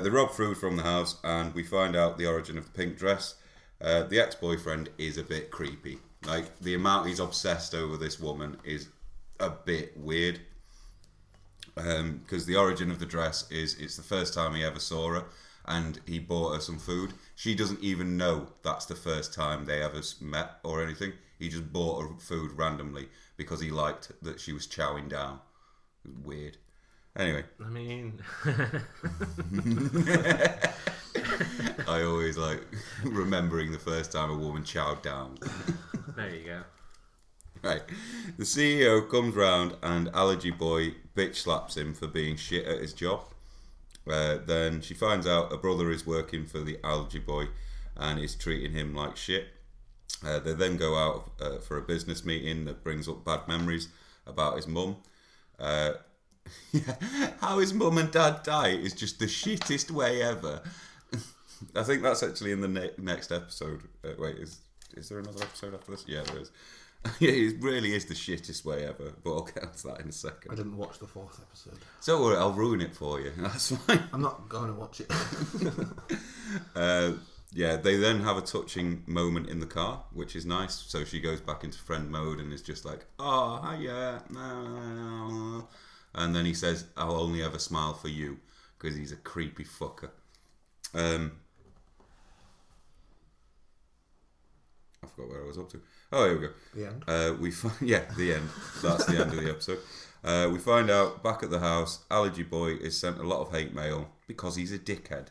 They rob food from the house and we find out the origin of the pink dress. The ex-boyfriend is a bit creepy. Like, the amount he's obsessed over this woman is a bit weird. Because the origin of the dress is it's the first time he ever saw her, and he bought her some food. She doesn't even know that's the first time they ever met or anything. He just bought her food randomly because he liked that she was chowing down. It was weird. Anyway. I mean... I always like remembering the first time a woman chowed down. There you go. Right. The CEO comes round and Allergy Boy bitch slaps him for being shit at his job. Then she finds out her brother is working for the Allergy Boy and is treating him like shit. They then go out for a business meeting that brings up bad memories about his mum. How his mum and dad die is just the shittest way ever. I think that's actually in the next episode. Wait, is there another episode after this? Yeah, there is. It really is the shittest way ever, but I'll get to that in a second. I didn't watch the 4th episode. So I'll ruin it for you. That's fine. I'm not going to watch it. Yeah, they then have a touching moment in the car, which is nice. So she goes back into friend mode and is just like, oh, hiya. And then he says, I'll only ever smile for you, because he's a creepy fucker. I forgot where I was up to. Oh, here we go. The end. The end. That's the end of the episode. We find out back at the house, Allergy Boy is sent a lot of hate mail because he's a dickhead.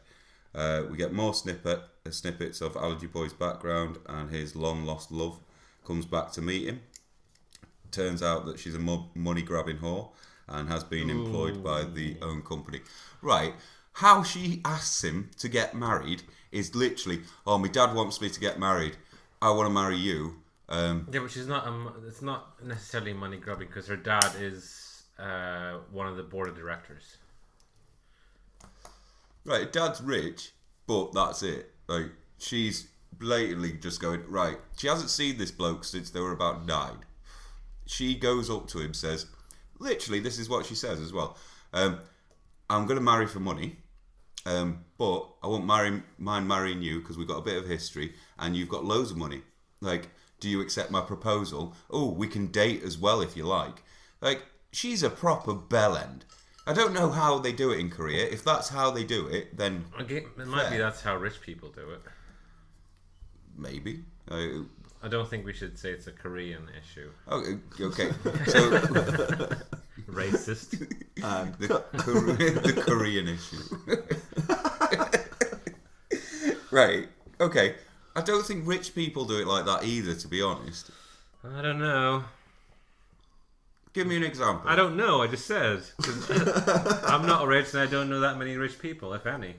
We get more snippets of Allergy Boy's background, and his long lost love comes back to meet him. Turns out that she's a money grabbing whore and has been employed by the own company. Right. How she asks him to get married is literally, oh, my dad wants me to get married. I want to marry you. Yeah, but she's not. It's not necessarily money grubbing because her dad is one of the board of directors. Right, dad's rich, but that's it. Like, she's blatantly just going, right. She hasn't seen this bloke since they were about 9. She goes up to him, says, literally, this is what she says as well. I'm going to marry for money, but I won't mind marrying you because we've got a bit of history and you've got loads of money. Like, do you accept my proposal? Oh, we can date as well if you like. Like, she's a proper bellend. I don't know how they do it in Korea. If that's how they do it, then Okay, it might be that's how rich people do it. Maybe. I don't think we should say it's a Korean issue. Okay. So Racist. the Korean issue. Right. Okay. I don't think rich people do it like that either, to be honest. I don't know. Give me an example. I don't know. I just said. I'm not rich, and I don't know that many rich people, if any.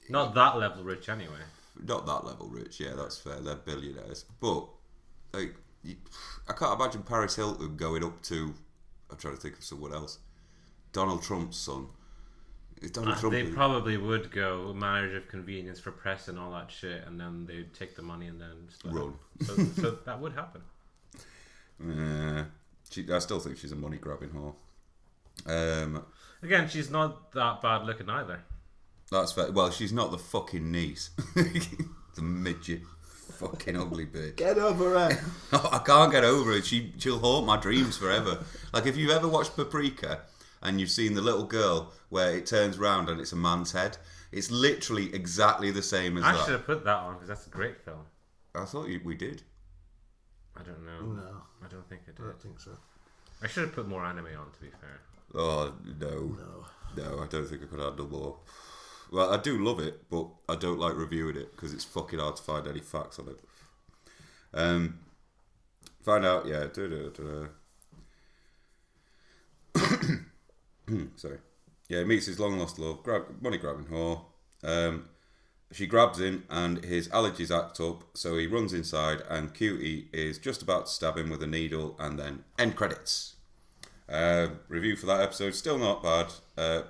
Not that level rich, anyway. Not that level rich, yeah, that's fair. They're billionaires. But, like, I can't imagine Paris Hilton going up to... I'm trying to think of someone else. Donald Trump's son. Is Donald Trump... They probably would go marriage of convenience for press and all that shit, and then they'd take the money and then... Run. So that would happen. I still think she's a money-grabbing whore. Again, she's not that bad looking either. That's fair. Well, she's not the fucking niece. The midget. Fucking ugly bitch. Get over her. I can't get over it. She'll haunt my dreams forever. Like, if you've ever watched Paprika and you've seen the little girl where it turns round and it's a man's head, it's literally exactly the same as I that. should have put that on because that's a great film. I thought we did. I don't know. No. I don't think I I did. don't think so. I should have put more anime on, to be fair. Oh, no. No, I don't think I could handle more. Well, I do love it, but I don't like reviewing it because it's fucking hard to find any facts on it. Find out, yeah. Sorry. Yeah, he meets his long lost love, money grabbing whore. She grabs him and his allergies act up, so he runs inside and Cutie is just about to stab him with a needle, and then end credits. Review for that episode, still not bad,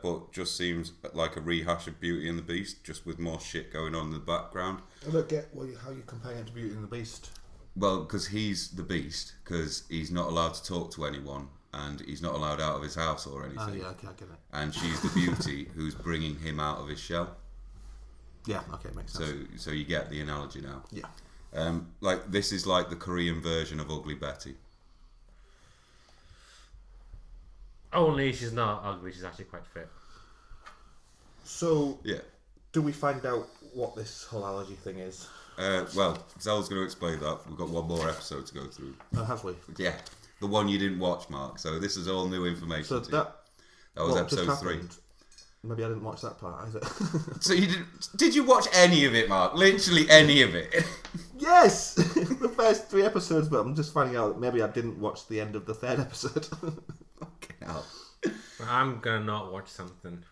but just seems like a rehash of Beauty and the Beast, just with more shit going on in the background. I don't get how you compare it to Beauty and the Beast. Well, because he's the Beast, because he's not allowed to talk to anyone, and he's not allowed out of his house or anything. Oh, yeah, okay, I get it. And she's the Beauty who's bringing him out of his shell. Yeah, okay, makes sense. So you get the analogy now. Yeah. Like, this is like the Korean version of Ugly Betty. Only she's not ugly. She's actually quite fit. So, Yeah. do we find out what this whole allergy thing is? Well, Zel's going to explain that. We've got one more episode to go through. Oh, have we? Yeah, the one you didn't watch, Mark. So this is all new information. So to you. that was what just episode 3. happened? Maybe I didn't watch that part either. So you did you watch any of it, Mark? Literally any of it? Yes, the first 3 episodes, but I'm just finding out that maybe I didn't watch the end of the 3rd episode. Fucking hell. I'm gonna not watch something.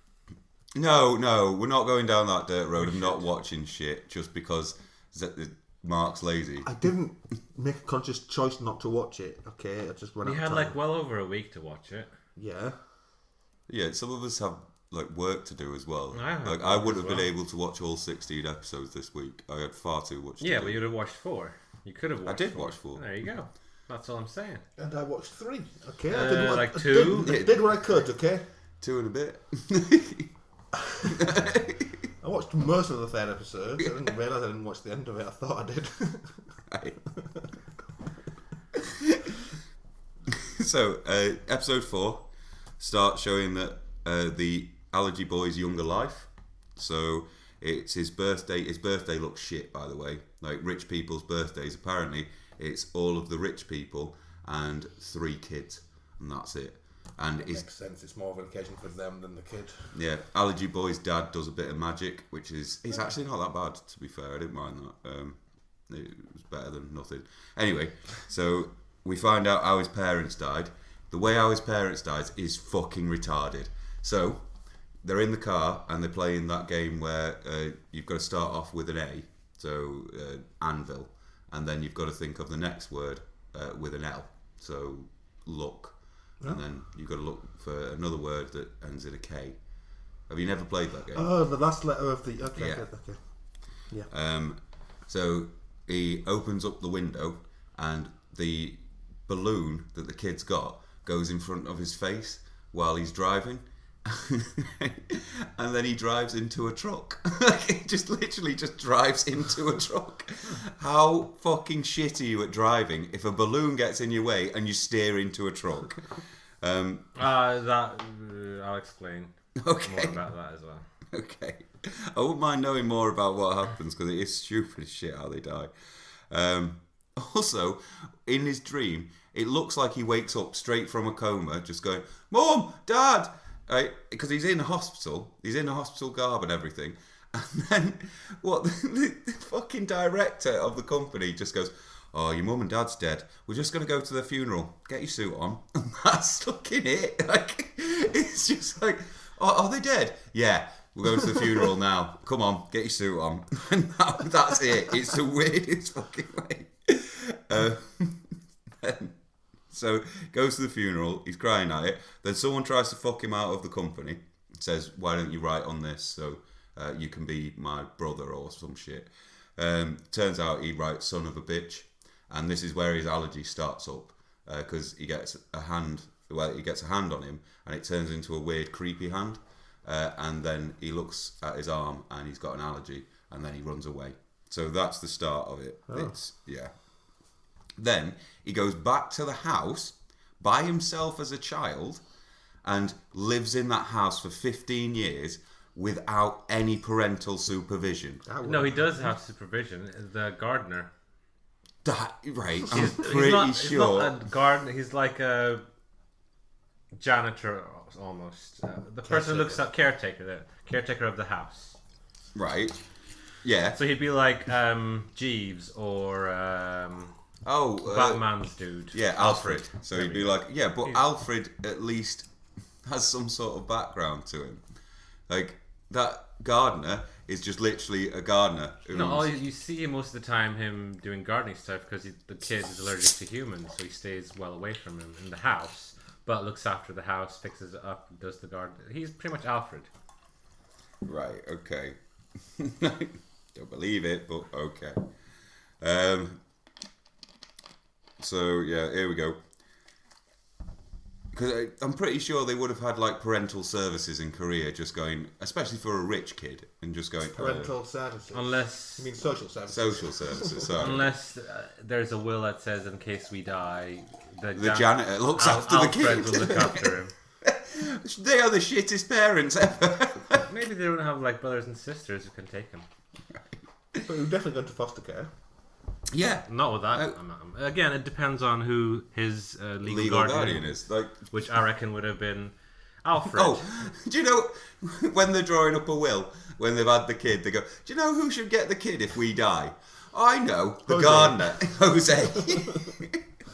No, we're not going down that dirt road of not watching shit just because Mark's lazy. I didn't make a conscious choice not to watch it. Okay, I just ran out You of had time. like well over a week to watch it. Yeah. Yeah, some of us have like work to do as well. I have Like I work wouldn't as have been well. able to watch all 16 episodes this week. I had far too much to Yeah, do. but you'd have watched 4. You could have watched did 4. watch 4. There you go. That's all I'm saying. And I watched 3. Okay, I did what like I 2? did what I could. Okay. 2 and a bit. I watched most of the 3rd episode. I didn't realise I didn't watch the end of it. I thought I did. Right. So, episode 4 starts showing that the allergy boy's younger life. So it's his birthday. His birthday looks shit, by the way. Like rich people's birthdays. Apparently, it's all of the rich people and 3 kids, and that's it. And his Makes sense. It's more of an occasion for them than the kid. yeah, allergy boy's dad does a bit of magic, which is it's actually not that bad. To be fair, I didn't mind that. It was better than nothing. Anyway, so we find out how his parents died. The way how his parents died is fucking retarded. So they're in the car and they're playing that game where you've got to start off with an A, so anvil, and then you've got to think of the next word with an L, so look, and then you've got to look for another word that ends in a K. Have you never played that game? Oh, the last letter of the... Okay, Yeah. okay. Yeah. So he opens up the window and the balloon that the kid's got goes in front of his face while he's driving. And then he drives into a truck. He just literally just drives into a truck. How fucking shit are you at driving if a balloon gets in your way and you steer into a truck? I'll explain Okay. more about that as well. Okay. I wouldn't mind knowing more about what happens because it is stupid as shit how they die. Also, in his dream, it looks like he wakes up straight from a coma, just going, "Mom, Dad," right? Because he's in a hospital. He's in a hospital garb and everything. And then, the fucking director of the company just goes, "Oh, your mum and dad's dead. We're just going to go to the funeral. Get your suit on." And that's fucking it. Like, it's just like, "Oh, are they dead?" "Yeah. We're going to the funeral now. Come on, get your suit on." And that's it. It's the weirdest fucking way. So goes to the funeral. He's crying at it. Then someone tries to fuck him out of the company. Says, "Why don't you write on this so you can be my brother," or some shit. Turns out he writes "son of a bitch," and this is where his allergy starts up because he gets a hand. Well, he gets a hand on him, and it turns into a weird, creepy hand. And then he looks at his arm and he's got an allergy, and then he runs away. So that's the start of it. Oh. It's Then he goes back to the house by himself as a child and lives in that house for 15 years without any parental supervision. No, he does have supervision. The gardener. Right, I'm He's pretty not sure. a gardener. He's like a janitor almost. The person who looks at the caretaker of the house. Right, yeah. So he'd be like Jeeves or Batman's dude. Yeah, Alfred. So he'd be like, yeah, but Alfred at least has some sort of background to him. Like, that gardener is just literally a gardener. No, you see most of the time him doing gardening stuff because the kid is allergic to humans, so he stays well away from him in the house, but looks after the house, fixes it up, does the garden. He's pretty much Alfred. Right, okay. Don't believe it, but okay. So, yeah, here we go. Because I'm pretty sure they would have had like parental services in Korea, just going, especially for a rich kid, and just going Parental services. Unless You mean social services? social services. Sorry. unless there's a will that says in case we die, The janitor looks after the Alfred kid. will look after him. They are the shittest parents ever. Maybe they don't have like brothers and sisters who can take him. But we've definitely gone to foster care. Yeah. Not with that. Again, it depends on who his legal guardian is. Like, which I reckon would have been Alfred. oh, do you know when they're drawing up a will, when they've had the kid, they go, do you know who should get the kid if we die? I know, the Jose. gardener. Jose.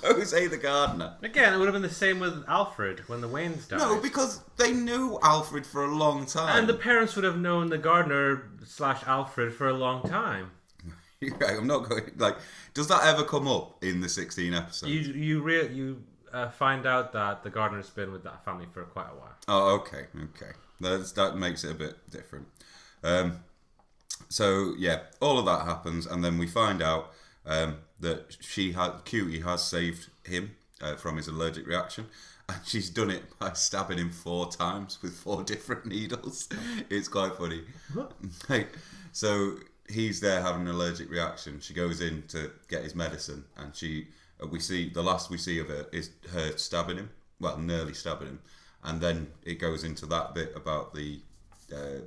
Jose the gardener. Again, it would have been the same with Alfred when the Waynes died. No, because they knew Alfred for a long time. And the parents would have known the gardener / Alfred for a long time. Right, I'm not going. Like, does that ever come up in the 16 episodes? You find out that the gardener's been with that family for quite a while. Oh, okay. That makes it a bit different. So yeah, all of that happens, and then we find out that Cutie has saved him from his allergic reaction, and she's done it by stabbing him 4 times with 4 different needles. It's quite funny. So he's there having an allergic reaction. She goes in to get his medicine, and the last we see of her is her stabbing him. Well, nearly stabbing him, and then it goes into that bit about the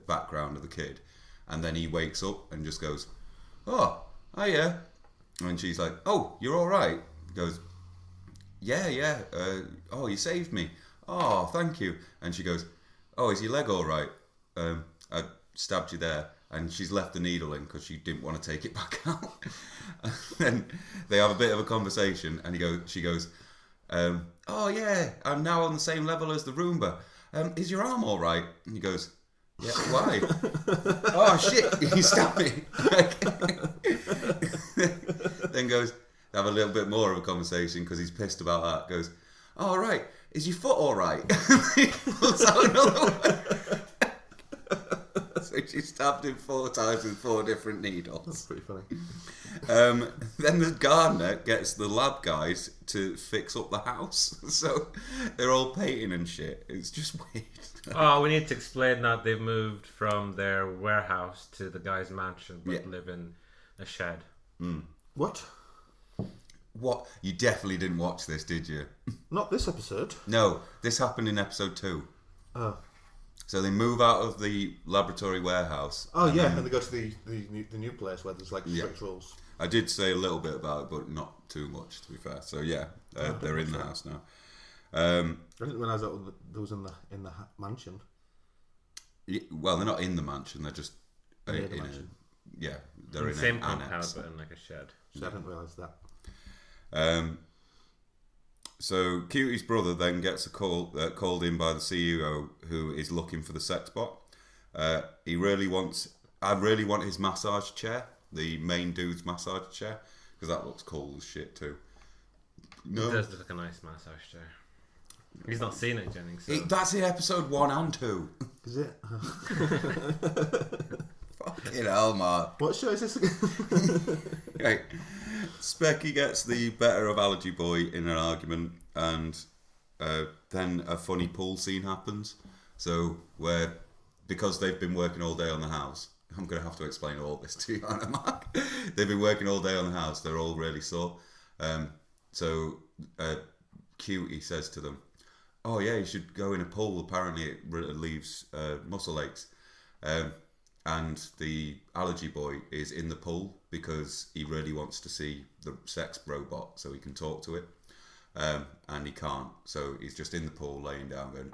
background of the kid, and then he wakes up and just goes, "Oh, hiya," and she's like, "Oh, you're all right?" He goes, "Yeah. Oh, you saved me. Oh, thank you." And she goes, "Oh, is your leg all right? I stabbed you there." And she's left the needle in because she didn't want to take it back out. And then they have a bit of a conversation, and she goes, "Oh yeah, I'm now on the same level as the Roomba. Is your arm all right?" And he goes, "Yeah, why?" "Oh shit, you stabbed me." Then goes, have a little bit more of a conversation because he's pissed about that. Goes, "Oh right, is your foot all right?" He pulls out another one. So she stabbed him 4 times with 4 different needles. That's pretty funny. Then the gardener gets the lab guys to fix up the house. So they're all painting and shit. It's just weird. Oh, we need to explain that they've moved from their warehouse to the guy's mansion, but live in a shed. What? What? You definitely didn't watch this, did you? Not this episode. No, this happened in episode 2. Oh. So they move out of the laboratory warehouse. Oh yeah, and they go to the new place where there's like strict rules. I did say a little bit about it, but not too much, to be fair. So yeah, they're in the house now. I didn't realise that there was in the mansion. Well, they're not in the mansion. They're just the mansion. They're in the same an compound, annex. but in like a shed. So I didn't realise that. So Cutie's brother then gets a call called in by the CEO, who is looking for the sex bot. I really want his massage chair, the main dude's massage chair, because that looks cool as shit too. No, It does look like a nice massage chair. He's not seen it, Jennings. So. That's in episode 1 and 2. Is it? Fucking hell, Mark. What show is this again? Right. Specky gets the better of Allergy Boy in an argument, and then a funny pool scene happens. So because they've been working all day on the house, I'm going to have to explain all this to you, aren't I, Mark? They've been working all day on the house. They're all really sore. So Cutie says to them, "Oh yeah, you should go in a pool. Apparently it relieves muscle aches." And the Allergy Boy is in the pool because he really wants to see the sex robot so he can talk to it. And he can't. So he's just in the pool laying down going,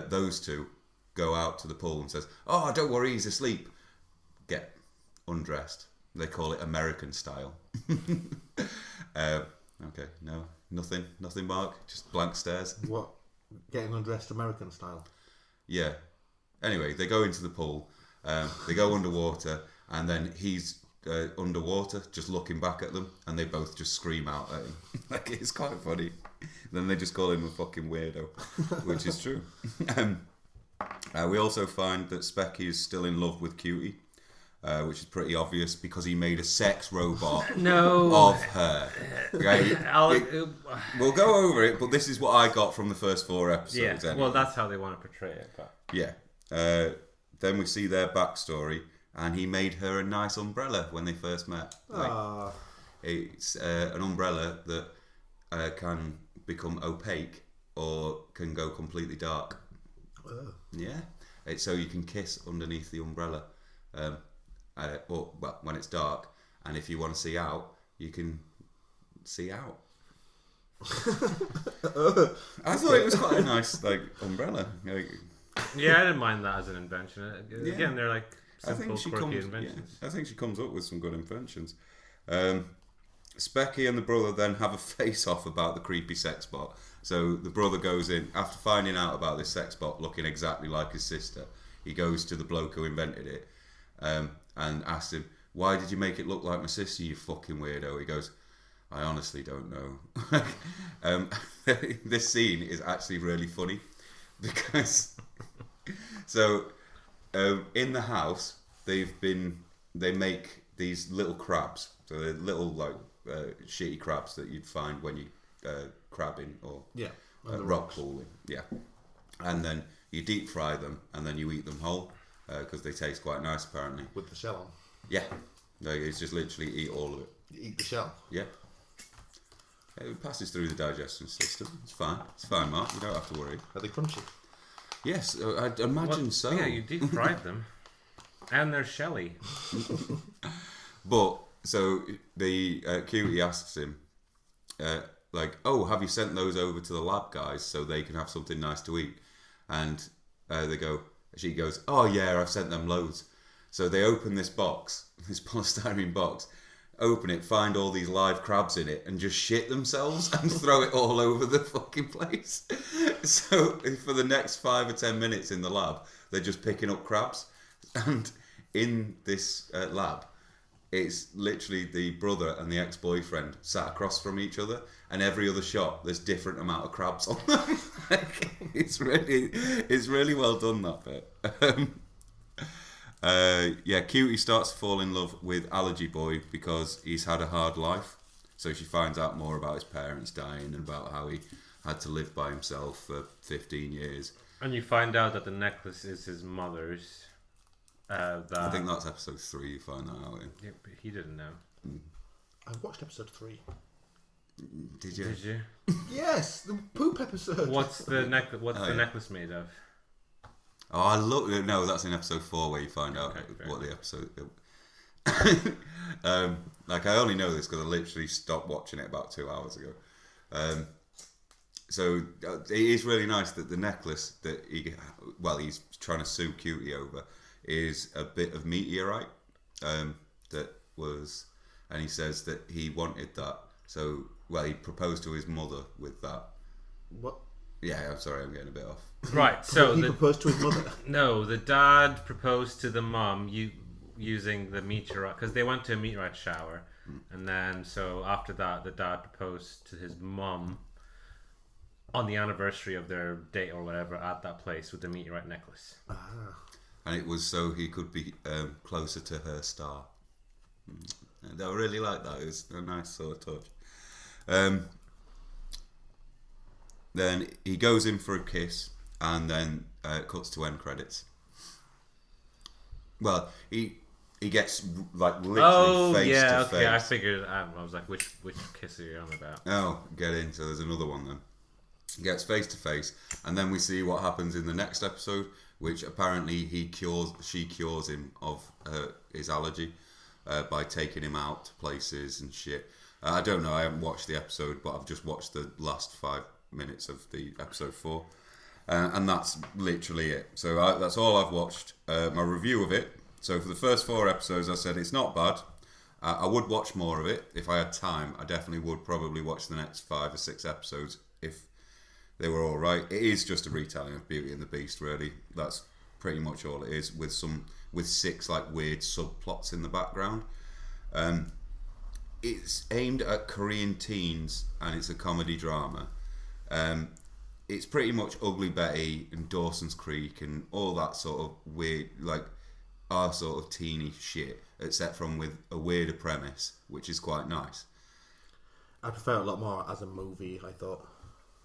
those two go out to the pool and says, "Oh, don't worry, he's asleep." Get undressed. They call it American style. Okay, no, nothing, Mark. Just blank stares. What? Getting undressed American style? Yeah. Anyway, they go into the pool. They go underwater, and then he's underwater, just looking back at them, and they both just scream out at him. Like, it's quite funny. Then they just call him a fucking weirdo, which is true. We also find that Specky is still in love with Cutie, which is pretty obvious because he made a sex robot of her. Right? We'll go over it, but this is what I got from the first 4 episodes. Yeah, anyway. well, that's how they want to portray it. But Yeah. Then we see their backstory, and he made her a nice umbrella when they first met. It's an umbrella that can become opaque or can go completely dark. Oh. Yeah, it's so you can kiss underneath the umbrella, or well, when it's dark, and if you want to see out, you can see out. I thought it was quite a nice like umbrella. Like, Yeah, I didn't mind that as an invention. Yeah. Again, they're like I simple, think she quirky comes. inventions. Yeah, I think she comes up with some good inventions. Specky and the brother then have a face-off about the creepy sex bot. So the brother goes in after finding out about this sex bot looking exactly like his sister. He goes to the bloke who invented it and asks him, "Why did you make it look like my sister, you fucking weirdo?" He goes, "I honestly don't know." This scene is actually really funny because so in the house they make these little crabs. So they're little like shitty crabs that you'd find when you crabbing or rock pooling. Yeah, and then you deep fry them and then you eat them whole because they taste quite nice apparently. With the shell on. Yeah, no, it's just literally eat all of it. You eat the shell. Yeah. It passes through the digestion system. It's fine. It's fine, Mark. You don't have to worry. Are they crunchy? Yes, I'd imagine so. Yeah, you deep fried them, and they're shelly. But so the cutie asks him, like, "Oh, have you sent those over to the lab guys so they can have something nice to eat?" And she goes, "Oh yeah, I've sent them loads." So they open this box, this polystyrene box, open it, find all these live crabs in it, and just shit themselves and throw it all over the fucking place. So for the next 5 or 10 minutes in the lab, they're just picking up crabs. And in this lab, it's literally the brother and the ex-boyfriend sat across from each other, and every other shot there's different amount of crabs on them. It's really well done, that bit. Cutie starts to fall in love with Allergy Boy because he's had a hard life. So she finds out more about his parents dying and about how he had to live by himself for 15 years. And you find out that the necklace is his mother's. I think that's episode 3 you find that out in. Yeah, but he didn't know. I watched episode 3. Did you? Did you? Yes, the poop episode. What's the necklace? What's the necklace made of? Oh, I look. No, that's in episode 4 where you find out Okay, what the episode. Like I only know this because I literally stopped watching it about 2 hours ago. So it is really nice that the necklace that he's trying to sue Cutie over is a bit of meteorite that was, and he says that he wanted that. So he proposed to his mother with that. What? Yeah, I'm sorry, I'm getting a bit off. Right, so He proposed to his mother. No, the dad proposed to the mum using the meteorite because they went to a meteorite shower, and then so after that, the dad proposed to his mum on the anniversary of their date or whatever at that place with the meteorite necklace. And it was so he could be closer to her star. And I really like that. It was a nice sort of touch. Then he goes in for a kiss, and then cuts to end credits. Well, he gets like literally face to face. I figured. I was like, which kiss are you on about? Oh, get in. So there's another one then. He gets face to face, and then we see what happens in the next episode, which apparently she cures him of his allergy by taking him out to places and shit. I don't know. I haven't watched the episode, but I've just watched the last 5 minutes of the episode 4. And that's literally it. So that's all I've watched. My review of it. So for the first 4 episodes, I said it's not bad. I would watch more of it if I had time. I definitely would probably watch the next 5 or 6 episodes if they were all right. It is just a retelling of Beauty and the Beast, really. That's pretty much all it is, with 6 like weird subplots in the background. It's aimed at Korean teens and it's a comedy drama. It's pretty much Ugly Betty and Dawson's Creek and all that sort of weird, like our sort of teeny shit, except from with a weirder premise, which is quite nice. I prefer it a lot more as a movie, I thought,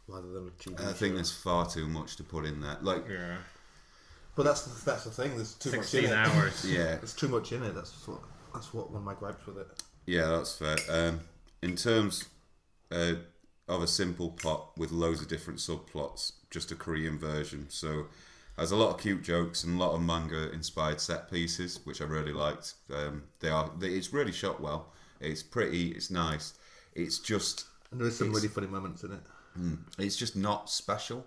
rather than a TV show. I think there's far too much to put in there. Like, Yeah. But that's the thing. There's too much 16 in it. hours. yeah, There's too much in it. That's what one of my gripes with it. yeah, that's fair. In terms, of a simple plot with loads of different subplots, just a Korean version. So there's a lot of cute jokes and a lot of manga-inspired set pieces, which I really liked. It's really shot well. It's pretty. It's nice. It's just. And there's some really funny moments in it. It's just not special.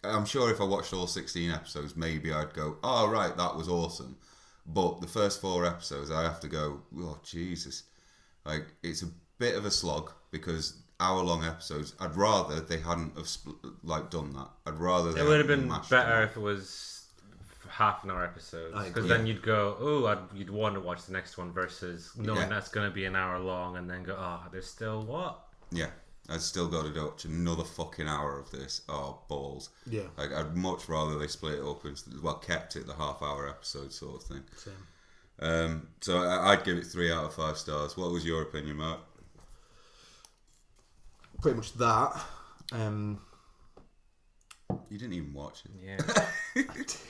I'm sure if I watched all 16 episodes, maybe I'd go, "Oh right, that was awesome." But the first 4 episodes, I have to go, "Oh Jesus!" Like it's a bit of a slog because hour-long episodes. I'd rather they hadn't have done that. I'd rather it would have been better if it was half an hour episodes, because then you'd go, you'd want to watch the next one versus knowing that's going to be an hour long, and then go, there's still what? Yeah, I've still got to watch another fucking hour of this. Oh balls! Yeah, like I'd much rather they split it up into kept it the half-hour episode sort of thing. Same. So I'd give it 3 out of 5 stars. What was your opinion, Mark? Pretty much that. You didn't even watch it. Yeah. I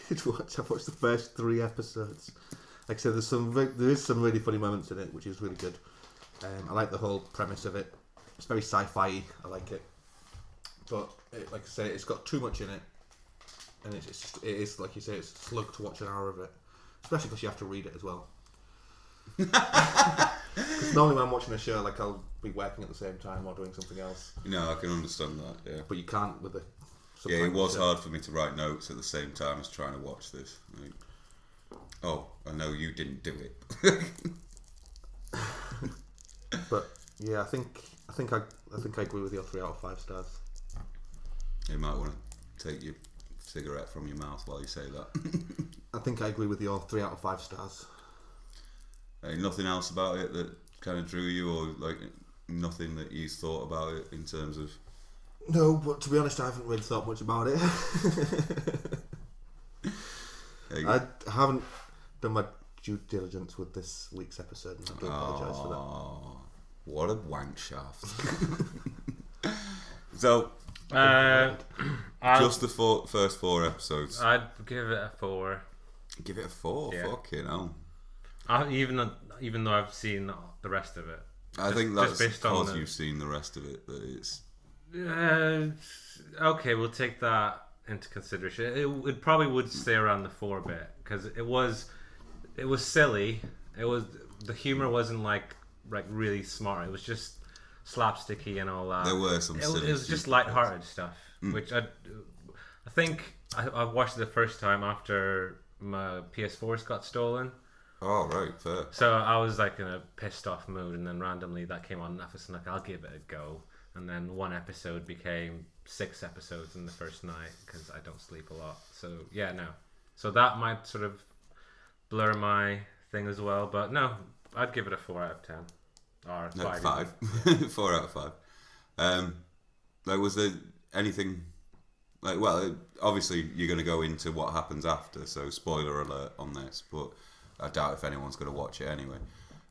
did watch. I watched the first 3 episodes. Like I said, there is some really funny moments in it, which is really good. I like the whole premise of it. It's very sci-fi. I like it, but like I say, it's got too much in it, and it is like you say, it's a slug to watch an hour of it, especially because you have to read it as well. Because normally when I'm watching a show, like I'll be working at the same time or doing something else. No, I can understand that. Yeah, but you can't with the. Yeah, it was hard for me to write notes at the same time as trying to watch this. I know you didn't do it. But yeah, I think I agree with your 3 out of 5 stars. You might want to take your cigarette from your mouth while you say that. I think I agree with your 3 out of 5 stars. Nothing else about it that kind of drew you, or like nothing that you thought about it in terms of. No, but to be honest, I haven't really thought much about it. I haven't done my due diligence with this week's episode, and I do apologise for that. What a wank shaft. So, just the first 4 episodes. I'd give it a 4. Give it a 4? Yeah. Fucking hell. Even though I've seen the rest of it. I think that's because you've seen the rest of it that it's. Okay, we'll take that into consideration. It probably would stay around the 4 bit because it was silly. The humor wasn't like really smart. It was just slapsticky and all that. There were some. It was just light-hearted stuff, which I think I watched it the first time after my PS4s got stolen. Oh right, fair. So I was like in a pissed off mood, and then randomly that came on Netflix, and I'll give it a go. And then 1 episode became 6 episodes in the first night because I don't sleep a lot. So yeah, no. So that might sort of blur my thing as well. But no, I'd give it a 4 out of 10. Or 5. 4 out of 5. Was there anything obviously you're going to go into what happens after, so spoiler alert on this, but I doubt if anyone's going to watch it anyway.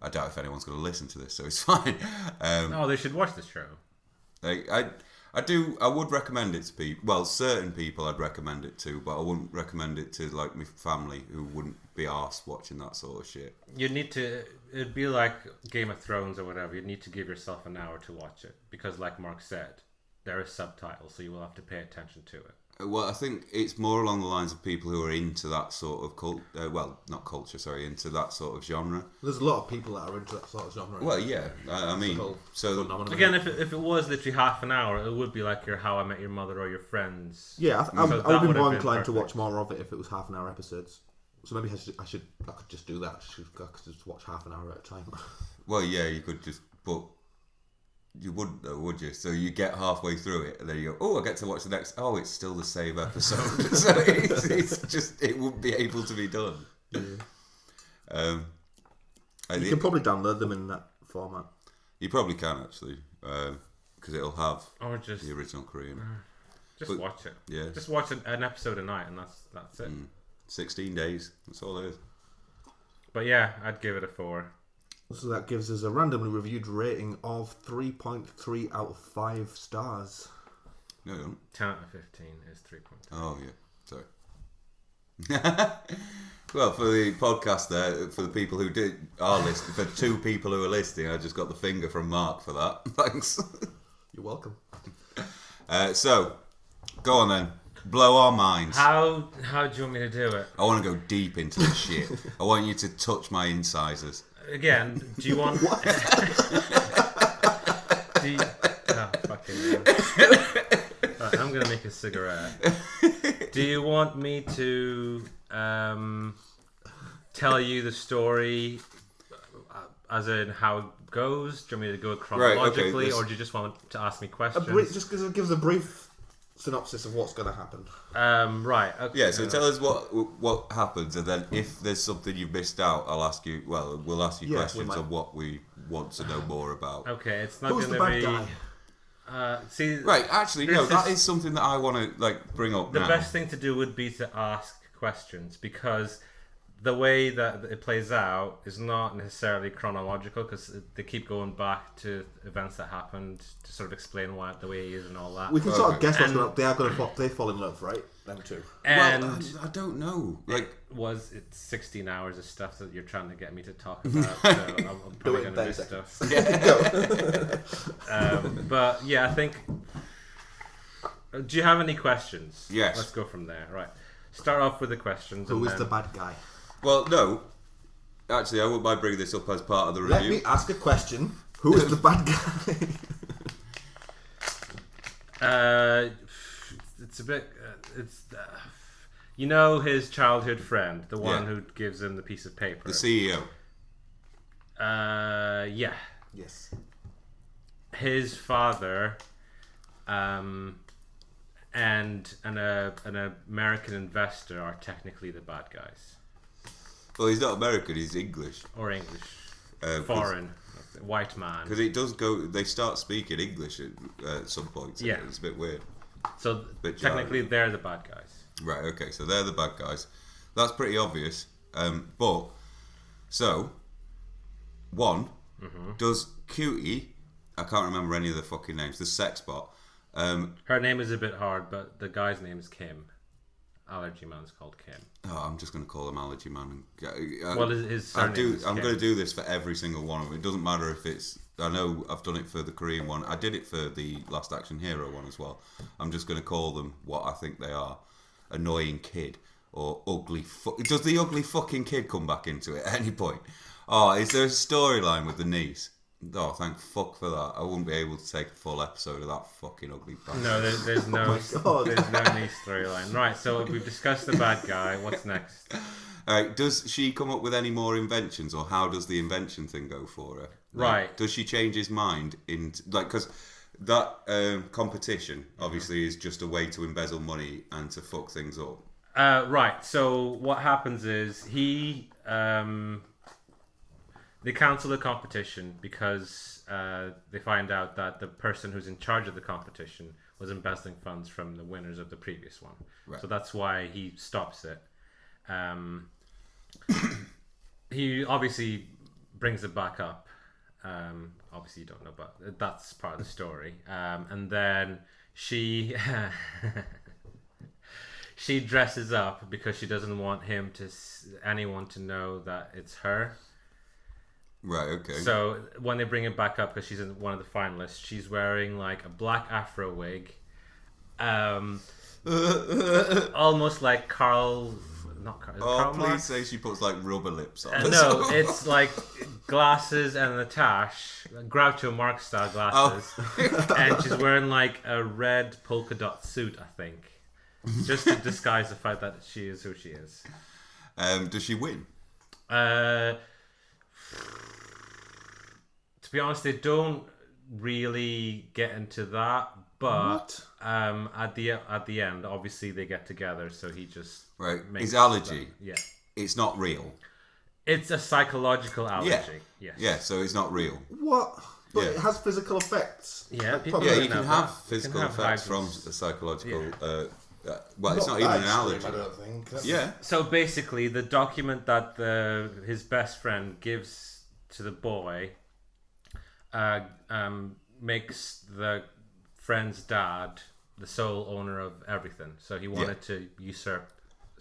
I doubt if anyone's going to listen to this, so it's fine. They should watch this show. I would recommend it to people. Well, certain people I'd recommend it to, but I wouldn't recommend it to like my family who wouldn't be arsed watching that sort of shit. It'd be like Game of Thrones or whatever. You'd need to give yourself an hour to watch it because, like Mark said, there are subtitles, so you will have to pay attention to it. Well, I think it's more along the lines of people who are into that sort of into that sort of genre. There's a lot of people that are into that sort of genre. Well, yeah, I mean, so again, if it was literally half an hour, it would be like your How I Met Your Mother or your Friends. Yeah, I would be more inclined to watch more of it if it was half an hour episodes. So maybe I could just do that. I could just watch half an hour at a time. Well, yeah, you could just, but. You wouldn't though, would you? So you get halfway through it, and then you go, I get to watch the next. Oh, it's still the same episode. So it's just, it wouldn't be able to be done. Yeah. You can probably download them in that format. You probably can actually, because it'll have the original Korean. Watch it. Yeah. Just watch an episode a night, and that's it. 16 days. That's all it is. But yeah, I'd give it a 4. So that gives us a randomly reviewed rating of 3.3 out of 5 stars. No, you don't. 10 out of 15 is 3.3. Oh, yeah. Sorry. Well, for the podcast there, for the people who are listening, for 2 people who are listening, I just got the finger from Mark for that. Thanks. You're welcome. So, go on then. Blow our minds. How do you want me to do it? I want to go deep into the shit. I want you to touch my incisors. Again, do you want... What? do you... Oh, fucking hell. Right, I'm going to make a cigarette. Do you want me to tell you the story as in how it goes? Do you want me to go chronologically, okay, or do you just want to ask me questions? Just give us a brief synopsis of what's going to happen. Right. Okay. Yeah, so tell us what happens, and then if there's something you've missed out, I'll ask you. Well, we'll ask you questions on what we want to know more about. Okay, it's not Who's going the to bad be. guy? See, Right, actually, no, that is something that I want to bring up the now. best thing to do would be to ask questions, because the way that it plays out is not necessarily chronological, because they keep going back to events that happened to sort of explain why the way he is and all that. We can sort of guess what's And- going to... They are going to they fall in love, right? Them two. And Well, I don't know. was it 16 hours of stuff that you're trying to get me to talk about? So I'm probably it going to in miss 30 stuff. Go. But yeah, I think. Do you have any questions? Yes. Let's go from there. Right. Start off with the questions. Who and is then... the bad guy? Well, no. Actually, I wouldn't mind bringing this up as part of the Let review. me ask a question. Who is the bad guy? It's a bit. You know his childhood friend, the one Yeah. who gives him the piece of paper. The CEO. Yeah. Yes. His father, and an American investor are technically the bad guys, Well, he's not American, he's English. or English, 'Cause- foreign, white man. Because it does go, they start speaking English at some point. Yeah. It's a bit weird. So Bit technically, jarring. they're the bad guys. Right, okay, so they're the bad guys. That's pretty obvious. Does Cutie, I can't remember any of the fucking names, the sex bot, Her name is a bit hard, but the guy's name is Kim. Allergy Man's called Kim. I'm just going to call him Allergy Man. Well, his surname is I'm Kim. going to do this for every single one of them. It doesn't matter if it's... I know I've done it for the Korean one. I did it for the Last Action Hero one as well. I'm just going to call them what I think they are. Annoying kid. Or ugly... Does the ugly fucking kid come back into it at any point? Oh, is there a storyline with the niece? Oh, thank fuck for that. I wouldn't be able to take a full episode of that fucking ugly bastard. No, there's no, God. there's no nice storyline. Right, so we've discussed the bad guy. What's next? Alright, does she come up with any more inventions, or how does the invention thing go for her? Right. Does she change his mind in because that competition obviously is just a way to embezzle money and to fuck things up. Right. So what happens is they cancel the competition because they find out that the person who's in charge of the competition was embezzling funds from the winners of the previous one. Right. So that's why he stops it. He obviously brings it back up. Obviously, you don't know, but that's part of the story. And then she she dresses up because she doesn't want anyone to know that it's her. Right, okay. So when they bring it back up, because she's in one of the finalists, she's wearing like a black afro wig, almost like Karl. Not Karl. Karl please Marx? say she puts like rubber lips on. No, it's like glasses and a tash, Groucho Marx style glasses, and she's wearing like a red polka dot suit, I think, just to disguise the fact that she is who she is. Does she win? To be honest, they don't really get into that, but at the end, obviously they get together. So he just makes His allergy. Yeah, It's not real. it's a psychological allergy. Yeah. Yes. Yeah, so it's not real. What? But Yeah. it has physical effects. Yeah, Like, people probably- Yeah, don't you can know have that. physical You can have effects from hybrids. a psychological. Yeah. Well, it's not even that an extreme, allergy. I don't think. That's- Yeah. So basically, the document that his best friend gives to the boy makes the friend's dad the sole owner of everything. So he wanted to usurp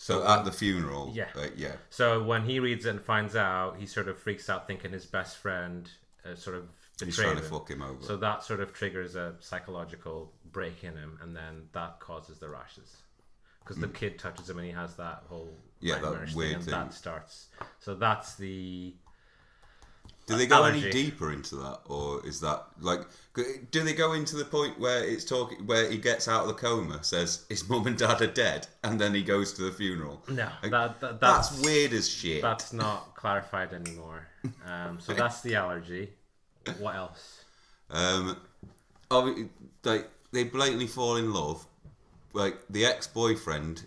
So at the funeral, Yeah. yeah. So when he reads it and finds out, he sort of freaks out, thinking his best friend sort of He's betrayed trying to him. fuck him over. So that sort of triggers a psychological break in him, and then that causes the rashes. Because the kid touches him and he has that whole Yeah, that nightmarish weird and thing. that starts. So that's the Do they go any allergy. deeper into that, or is that like? Do they go into the point where it's talking, where he gets out of the coma, says his mum and dad are dead, and then he goes to the funeral? No, Like, that's that's weird as shit. That's not clarified anymore. So that's the allergy. What else? Like they blatantly fall in love. Like the ex-boyfriend,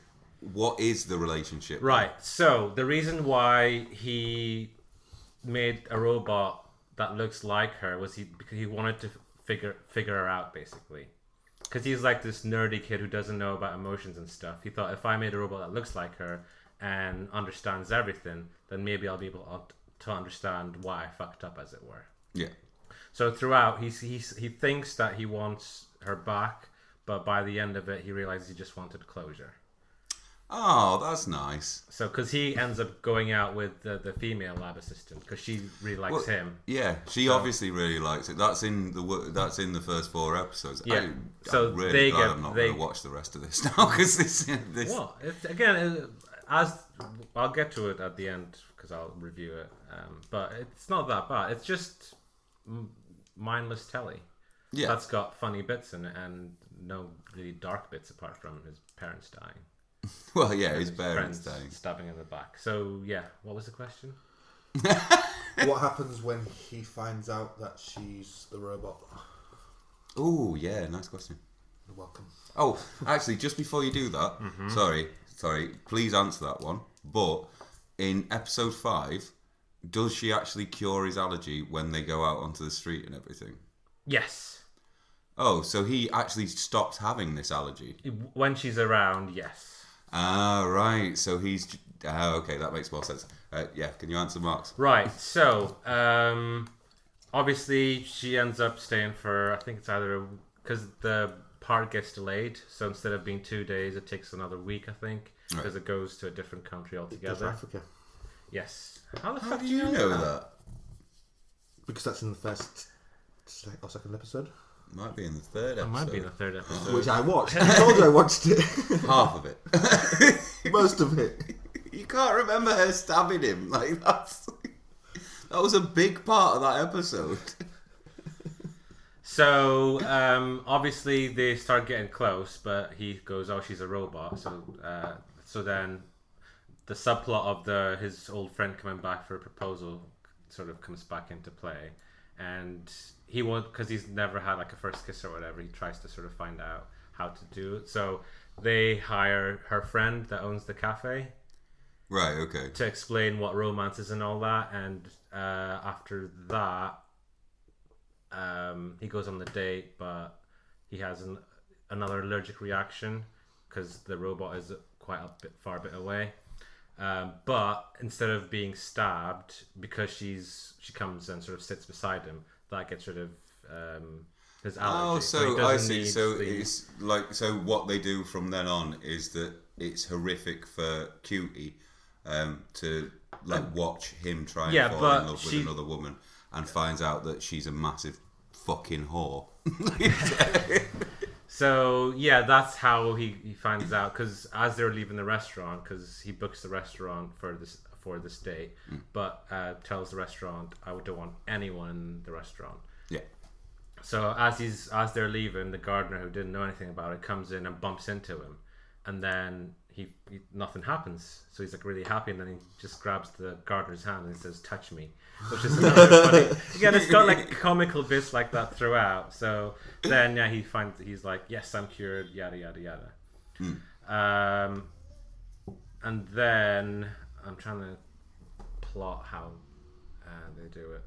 what is the relationship? Right. So the reason why he made a robot that looks like her was because he wanted to figure her out, basically. Because he's like this nerdy kid who doesn't know about emotions and stuff. He thought, if I made a robot that looks like her and understands everything, then maybe I'll be able to understand why I fucked up, as it were. Yeah. So throughout, he thinks that he wants her back, but by the end of it, he realizes he just wanted closure. Oh, that's nice. So, because he ends up going out with the female lab assistant because she really likes him. Yeah, she obviously really likes it. That's in the first 4 episodes. Yeah. I'm really they glad get I'm not going to watch the rest of this now because this. Well, as I'll get to it at the end because I'll review it. But it's not that bad. It's just mindless telly. Yeah. That's got funny bits in it and no really dark bits apart from his parents dying. Well, yeah, his His parents friends dying. stabbing in the back. So yeah, what was the question? What happens when he finds out that she's the robot? Oh, yeah, nice question. You're welcome. Oh, actually, just before you do that, sorry, please answer that one. But in episode 5, does she actually cure his allergy when they go out onto the street and everything? Yes. Oh, so he actually stops having this allergy. When she's around, yes. Ah, right. So he's. Okay, that makes more sense. Yeah, can you answer Mark's? Right. So, obviously, she ends up staying for, I think it's either because the part gets delayed. So instead of being 2 days, it takes another week, I think, because it goes to a different country Goes to altogether. Africa. Yes. How the How fuck do you know that? Because that's in the first or second episode. Might be in the 3rd episode. It might be in the 3rd episode. Which I watched. I told you I watched it. Half of it. Most of it. You can't remember her stabbing him. Like that was a big part of that episode. So, obviously, they start getting close, but he goes, "Oh, she's a robot." So then, the subplot of his old friend coming back for a proposal sort of comes back into play, and he won't, because he's never had like a first kiss or whatever. He tries to sort of find out how to do it. So they hire her friend that owns the cafe Right. Okay. to explain what romance is and all that, and after that. He goes on the date, but he has another allergic reaction because the robot is quite a bit away. But instead of being stabbed, because she comes and sort of sits beside him, that gets rid of his allergy. Oh, he so I doesn't see. need So the- it's like what they do from then on is that it's horrific for Cutie to like watch him try and Yeah, fall but in love with she- another woman and finds out that she's a massive fucking whore. So yeah, that's how he finds out, because as they're leaving the restaurant, because he books the restaurant for this date, but tells the restaurant, "I don't want anyone in the restaurant." Yeah. So as they're leaving, the gardener, who didn't know anything about it, comes in and bumps into him, and then he nothing happens. So he's like really happy, and then he just grabs the gardener's hand and says, "Touch me," which is another funny. Again, it's got like comical bits like that throughout. So then he's like, "Yes, I'm cured," yada yada yada. And then I'm trying to plot how they do it.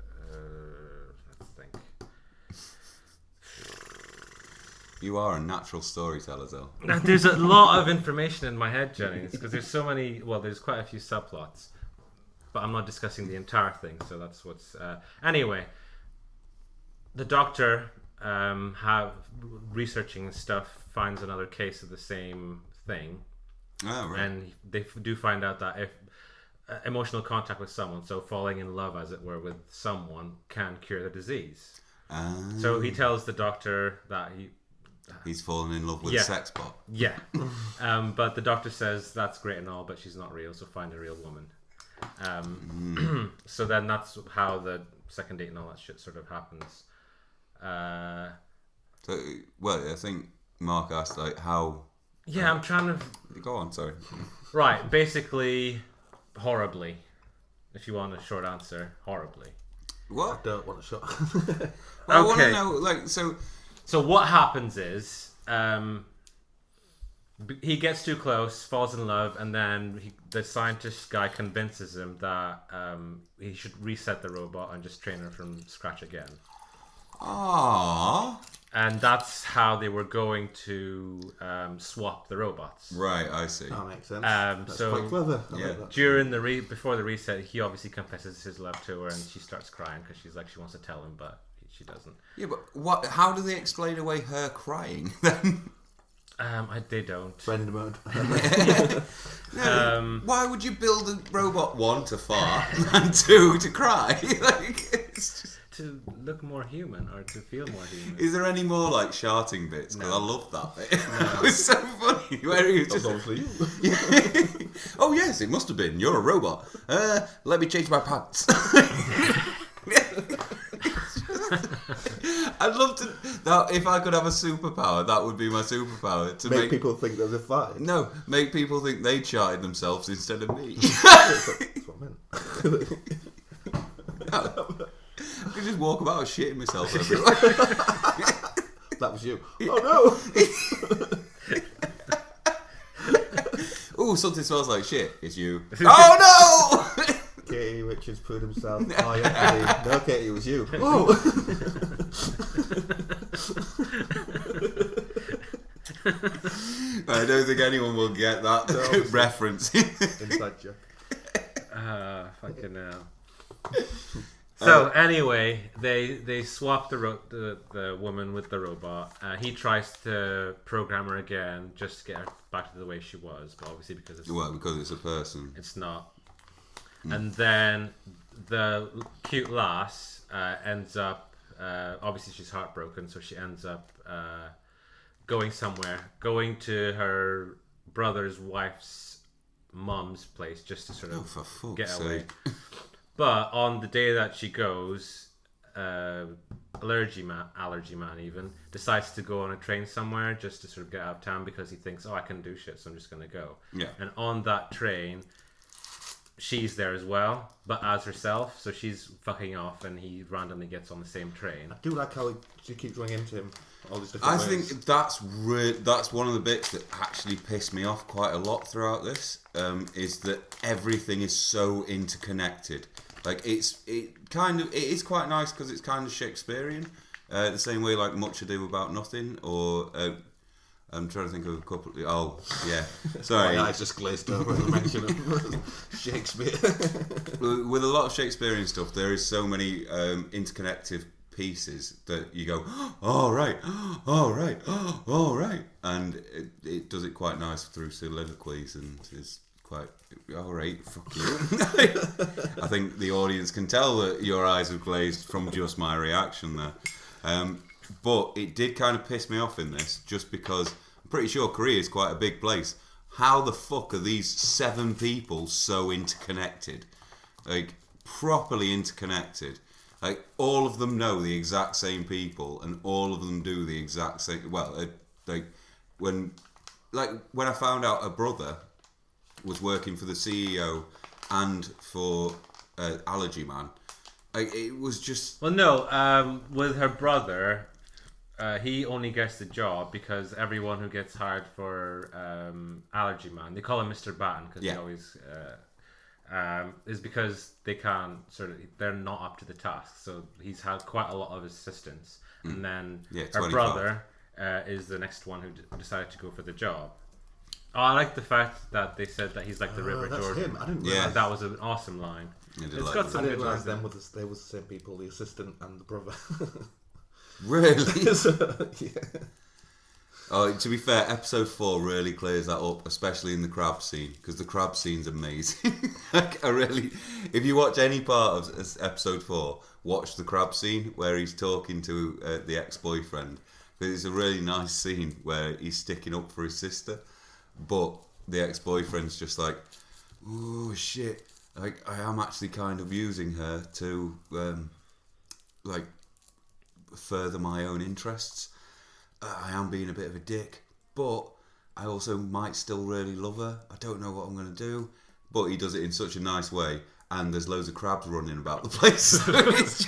Let's think. You are a natural storyteller, though. Now, there's a lot of information in my head, Jennings, because there's so many. Well, there's quite a few subplots, but I'm not discussing the entire thing. So that's what's. Anyway, the doctor, researching stuff, finds another case of the same thing, Oh, right. And they do find out that if emotional contact with someone, so falling in love, as it were, with someone, can cure the disease. So he tells the doctor that he's fallen in love with Yeah. a sex bot. yeah, but the doctor says that's great and all, but she's not real, so find a real woman. So then that's how the second date and all that shit sort of happens. So, well, I think Mark asked like how. Yeah, I'm trying to. Go on, sorry. Right, basically, horribly. If you want a short answer, horribly. What? Don't want to shut. Well, I want to Okay. know, like, so. So what happens is, he gets too close, falls in love, and then the scientist guy convinces him that he should reset the robot and just train her from scratch again. Ah, And that's how they were going to swap the robots. right. I see. That makes sense. That's so quite clever. I yeah. like that. During before the reset, he obviously confesses his love to her, and she starts crying because she's like she wants to tell him, but she doesn't. Yeah, but what? How do they explain away her crying then? They don't. Friend mode. Why would you build a robot, one, to fart, and two, to cry? Like, it's just... To look more human or to feel more human. Is there any more like shouting bits? Because I love that bit. It was so funny. Where he was That's just, obviously you. oh yes, it must have been. You're a robot. Let me change my pants. I'd love to. Now, if I could have a superpower, that would be my superpower. To Make people think there's a fight. no, make people think they charted themselves instead of me. That's what I meant. I could just walk about shitting myself everywhere. That was you. Oh no! Ooh, something smells like shit. It's you. Oh no! Katie Richards put himself. Oh yeah, Katie. No, Katie, it was you. Oh. I don't think anyone will get that reference. Inside joke. Fucking hell. So anyway, they swap the woman with the robot. He tries to program her again just to get her back to the way she was, but obviously because it's Well, because it's a person. it's not. And then the cute lass ends up. Obviously, she's heartbroken, so she ends up going somewhere, going to her brother's wife's mum's place just to sort of For fuck's get sake. away. But on the day that she goes, allergy man even decides to go on a train somewhere just to sort of get out of town because he thinks, oh, I can do shit, so I'm just gonna go. Yeah. And on that train, she's there as well, but as herself. So she's fucking off, and he randomly gets on the same train. I do like how she keeps running into him all these I different ways. think that's one of the bits that actually pissed me off quite a lot throughout this. Is that everything is so interconnected. Like it is quite nice because it's kind of Shakespearean, the same way like Much Ado About Nothing, or I'm trying to think of a couple. Oh yeah, sorry. My eyes just glazed over at the mention of Shakespeare. With a lot of Shakespearean stuff, there is so many interconnected pieces that you go, all right, and it does it quite nice through soliloquies and is quite all right. Fuck you. I think the audience can tell that your eyes have glazed from just my reaction there. But it did kind of piss me off in this, just because I'm pretty sure Korea is quite a big place. How the fuck are these 7 people so interconnected? Like, properly interconnected. Like, all of them know the exact same people, and all of them do the exact same... Well, when I found out a brother was working for the CEO and for Allergy Man, like, it was just... Well, no, with her brother, he only gets the job because everyone who gets hired for Allergy Man, they call him Mr. Batten because he always... is because they're not up to the task. So he's had quite a lot of assistants, and then her 25. brother is the next one who decided to go for the job. Oh, I like the fact that they said that he's like the River that's Jordan. him. I didn't Yeah. realise. That was an awesome line. I did It's like got that. some I didn't good realise lines. they was the same people, the assistant and the brother. Really? So, yeah. Oh, to be fair, episode 4 really clears that up, especially in the crab scene, because the crab scene's amazing. Like, if you watch any part of episode 4, watch the crab scene where he's talking to the ex-boyfriend. Because it's a really nice scene where he's sticking up for his sister, but the ex-boyfriend's just like, oh shit, like I am actually kind of using her to like further my own interests. I am being a bit of a dick, but I also might still really love her. I don't know what I'm going to do, but he does it in such a nice way, and there's loads of crabs running about the place.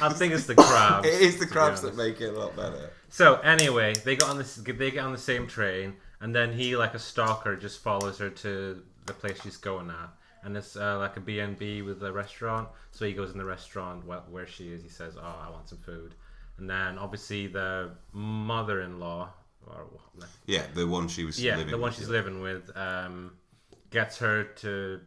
I think it's the crabs. It is the crabs that make it a lot better. So anyway, they get on the same train, and then he, like a stalker, just follows her to the place she's going at, and it's like a B&B with a restaurant. So he goes in the restaurant where she is. He says, "Oh, I want some food." And then obviously the mother-in-law, the one she was living with. the one she's living with, gets her to.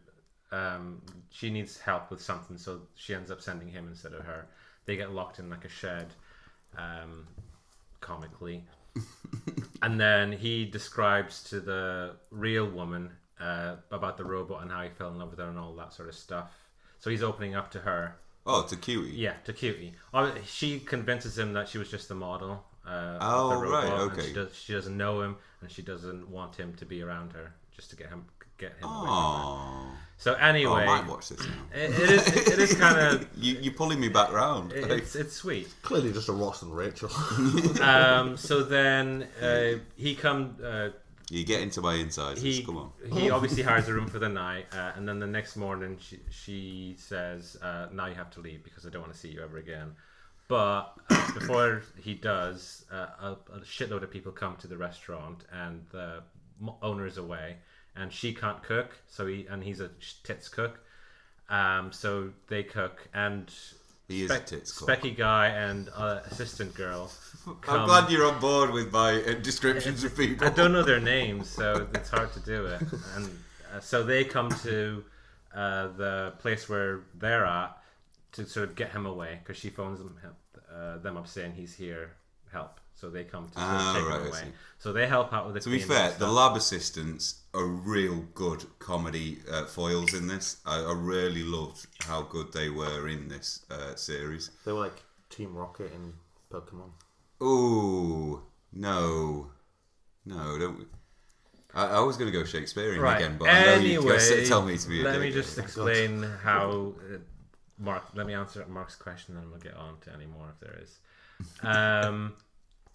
She needs help with something, so she ends up sending him instead of her. They get locked in like a shed, comically, and then he describes to the real woman about the robot and how he fell in love with her and all that sort of stuff. So he's opening up to her. Oh, to Cutie. Yeah, to Cutie. She convinces him that she was just a model. Oh, of the robot, right, okay. And she doesn't know him, and she doesn't want him to be around her, just to get him away from her. Oh. So anyway, I might watch this now. It is kind of you're pulling me back round. it's sweet. Clearly just a Ross and Rachel. So then he comes. You get into my insides. Come on. He obviously hires a room for the night, and then the next morning she says, "Now you have to leave because I don't want to see you ever again." But before he does, a shitload of people come to the restaurant, and the owner is away, and she can't cook, so he's a tits cook. So they cook, and he is a tits cook. Specky guy and assistant girl. I'm glad you're on board with my descriptions of people. I don't know their names, so it's hard to do it. And so they come to the place where they're at to sort of get him away, because she phones them up saying he's here, help. So they come to sort of take him away. So they help out with the. To be fair, the lab assistants are real good comedy foils in this. I really loved how good they were in this series. They were like Team Rocket in Pokemon. Oh no, don't. I was going to go Shakespearean again, but I know you're going to tell me to be. Let me just explain how Mark. Let me answer Mark's question, and we'll get on to any more if there is.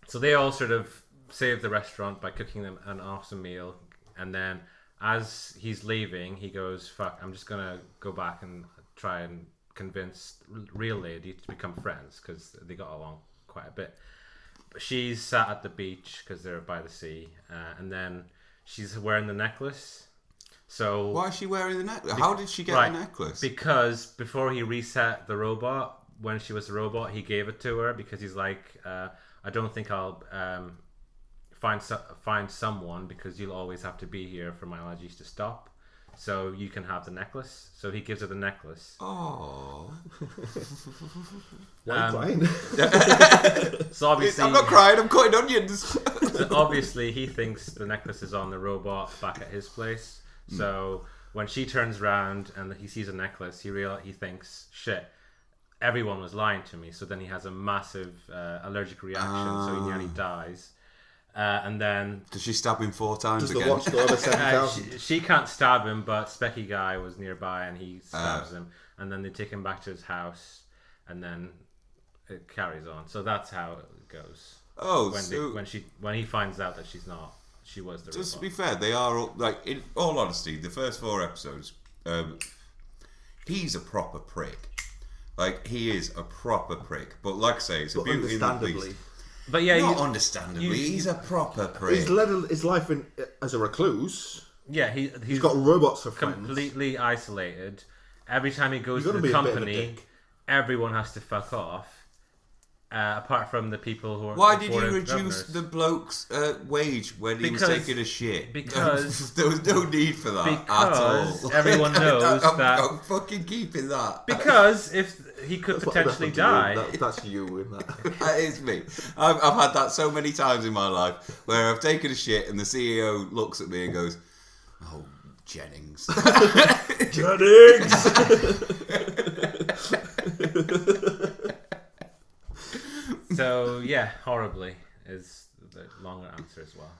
So they all sort of save the restaurant by cooking them an awesome meal, and then as he's leaving, he goes, "Fuck! I'm just gonna go back and try and convince real lady to become friends because they got along quite a bit." But she's sat at the beach because they're by the sea, and then she's wearing the necklace. So why is she wearing the necklace? How did she get the necklace? Because before he reset the robot, when she was a robot, he gave it to her because he's like, I don't think I'll find someone because you'll always have to be here for my allergies to stop. So you can have the necklace. So he gives her the necklace. Oh. Why are you crying? So obviously, I'm not crying. I'm cutting onions. So obviously, he thinks the necklace is on the robot back at his place. So when she turns around and he sees a necklace, he thinks, shit, everyone was lying to me. So then he has a massive allergic reaction, so he nearly dies. And then does she stab him 4 times does again? The watch go over 7,000? She can't stab him, but Specky guy was nearby and he stabs him. And then they take him back to his house, and then it carries on. So that's how it goes. Oh, when he finds out that she was the just robot. to be fair, they are all, like, in all honesty, the first 4 episodes, he's a proper prick. Like, he is a proper prick. But like I say, it's a Beauty and the Beast. But yeah, not understandably, he's a proper prick. He's led his life as a recluse. Yeah, he's got robots for friends. Completely isolated. Every time he goes to the company, everyone has to fuck off. apart from the people who are. Why did you foreign reduce governors. the bloke's wage when he was taking a shit? Because there was no need for that at all. because everyone knows that. I'm fucking keeping that. Because if he could potentially die. That's you in that. That is me. I've had that so many times in my life where I've taken a shit and the CEO looks at me and goes, "Oh, Jennings." Jennings! So yeah, horribly is the longer answer as well.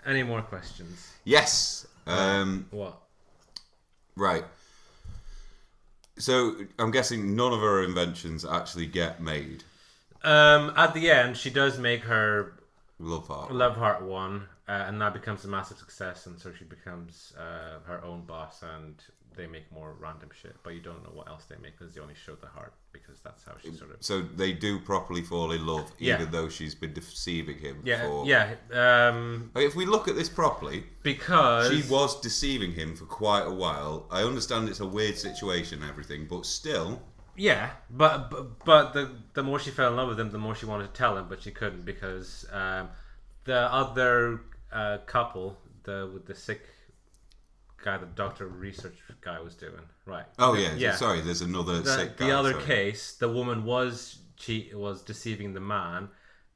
Any more questions? Yes. What? Right. So I'm guessing none of her inventions actually get made. At the end, she does make her Love heart. Love Heart one, and that becomes a massive success, and so she becomes her own boss, and they make more random shit, but you don't know what else they make because they only show the heart, because that's how she sort of... So they do properly fall in love, Yeah. even though she's been deceiving him Yeah, for... yeah. Okay, if we look at this properly, Because... she was deceiving him for quite a while. I understand it's a weird situation and everything, but still... Yeah, but the more she fell in love with him, the more she wanted to tell him, but she couldn't because the other couple, with the sick guy, the doctor research guy was doing, right? Oh yeah. Sorry, there's another sick guy. The other sorry. case, the woman was deceiving the man,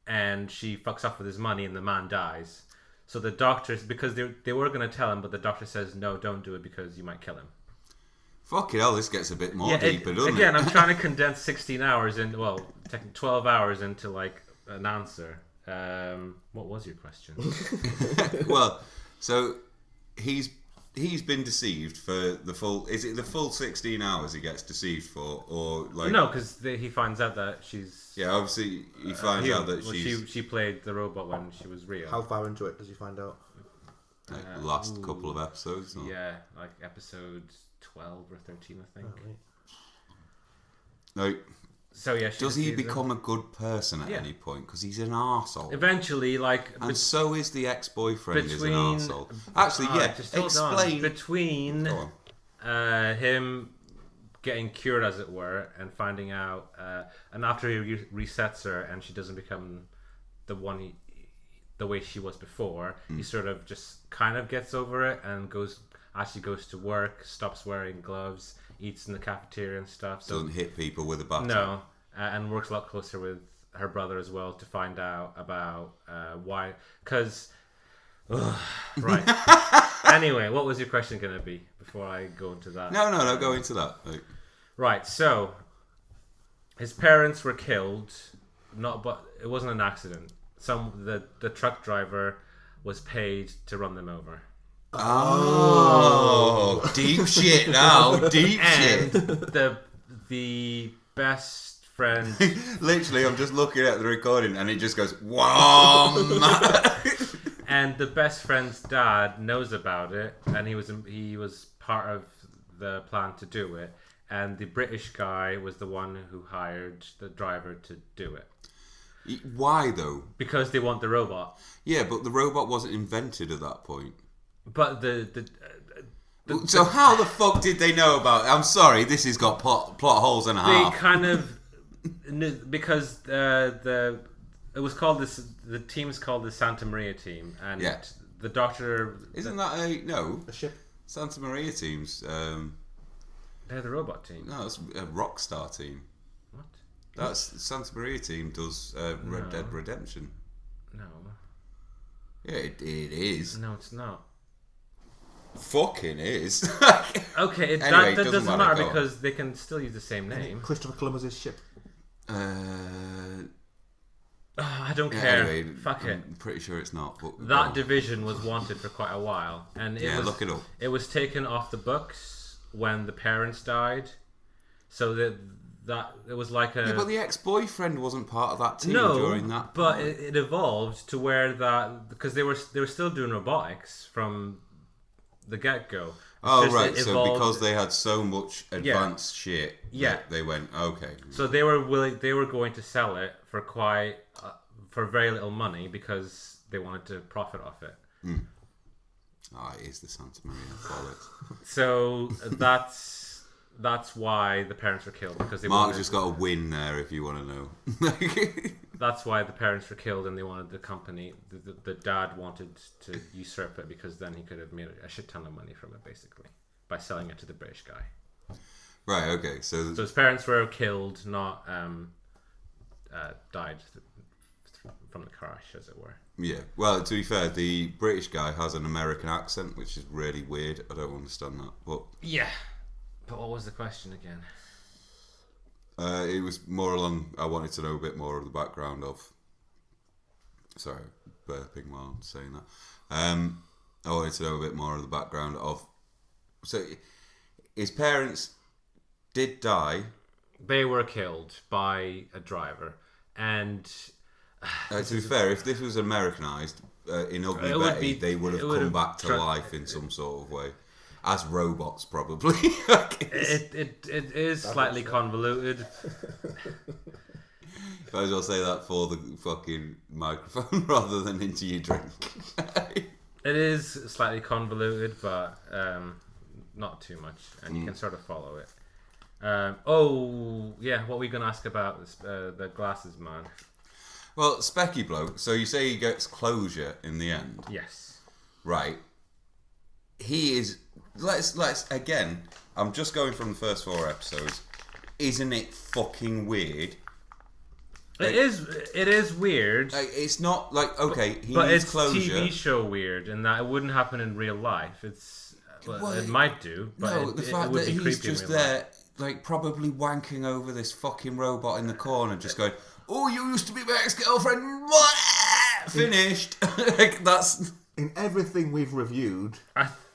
and she fucks up with his money, and the man dies. So the doctors, because they were going to tell him, but the doctor says no, don't do it because you might kill him. Fucking hell, this gets a bit more deeper, doesn't again, it? I'm trying to condense 16 hours in, well, 12 hours into like an answer. What was your question? Well, so he's been deceived for the full... Is it the full 16 hours he gets deceived for, or like... No, because he finds out that she's... Yeah, obviously he finds out that she played the robot when she was real. How far into it does he find out? Like, last couple of episodes. Or... Yeah, like episode 12 or 13, I think. No. So yeah, Does he become a good person at any point? Because he's an arsehole. Eventually, like... And so is the ex-boyfriend is an between- arsehole. Actually, yeah, just hold explain... on. Between Go on. him getting cured, as it were, and finding out... and after he resets her and she doesn't become the one the way she was before, he sort of just kind of gets over it and actually goes to work, stops wearing gloves, eats in the cafeteria and stuff. So Doesn't hit people with a baton. no, and works a lot closer with her brother as well to find out about why. Because, right. Anyway, what was your question going to be before I go into that? No, go into that. Like, Right, so his parents were killed, but it wasn't an accident. The truck driver was paid to run them over. oh, deep shit now. Deep And shit. the best friend... Literally, I'm just looking at the recording and it just goes, wham! And the best friend's dad knows about it, and he was part of the plan to do it. And the British guy was the one who hired the driver to do it Why, though? because they want the robot. Yeah, but the robot wasn't invented at that point. But So how the fuck did they know about it? I'm sorry, this has got plot holes and a they half. kind of knew, because it was called the team's called the Santa Maria team, and Yeah. the doctor Isn't that A ship? Santa Maria teams? they're the robot team. No, it's a Rockstar team. What? That's Santa Maria team does Red Dead Redemption. No, Yeah, it is. no, it's not. Fucking is. Okay, Anyway, that it doesn't matter go on. because they can still use the same name. Christopher Columbus's ship. I don't Yeah, care. anyway, Fuck it. I'm pretty sure it's not. But That division was wanted for quite a while, and look it up. It was taken off the books when the parents died, so that it was like a... Yeah, but the ex-boyfriend wasn't part of that team no, during that. but time. it evolved to where that, because they were still doing robotics from the get-go. Oh, right, so because they had so much advanced shit, Yeah. they went, okay. So they were going to sell it for for very little money because they wanted to profit off it. Oh, it is the Santa Maria bollocks. So that's that's why the parents were killed, because they Mark's wanted, just got a win there, if you want to know. that's why the parents were killed, and they wanted the company. The dad wanted to usurp it because then he could have made a shit ton of money from it, basically, by selling it to the British guy. Right. Okay. So his parents were killed, not died from the crash, as it were. Yeah. Well, to be fair, the British guy has an American accent, which is really weird. I don't understand that. But Yeah. But what was the question again? it was more along. I wanted to know a bit more of the background of. Sorry, burping while I'm saying that. I wanted to know a bit more of the background of. So, his parents did die. They were killed by a driver, and To be fair, if this was Americanized in Ugly It would Betty, be- they would have it would come have back to tra- life in some sort of way. As robots, probably. it is slightly convoluted. Might as well say that for the fucking microphone rather than into your drink. It is slightly convoluted, but not too much, and you can sort of follow it. What were you going to ask about the glasses man? Well, Specky bloke, so you say he gets closure in the end. Yes. Right. He is... Let's again, I'm just going from the first 4 episodes. Isn't it fucking weird? It is weird, It's not like, okay, he but needs it's closure. TV show weird in that it wouldn't happen in real life. It might do, but No, it the fact would that be he's creepy just in real life. there, like, probably wanking over this fucking robot in the corner, just going, "Oh, you used to be my ex-girlfriend." Finished. Like, that's... In everything we've reviewed,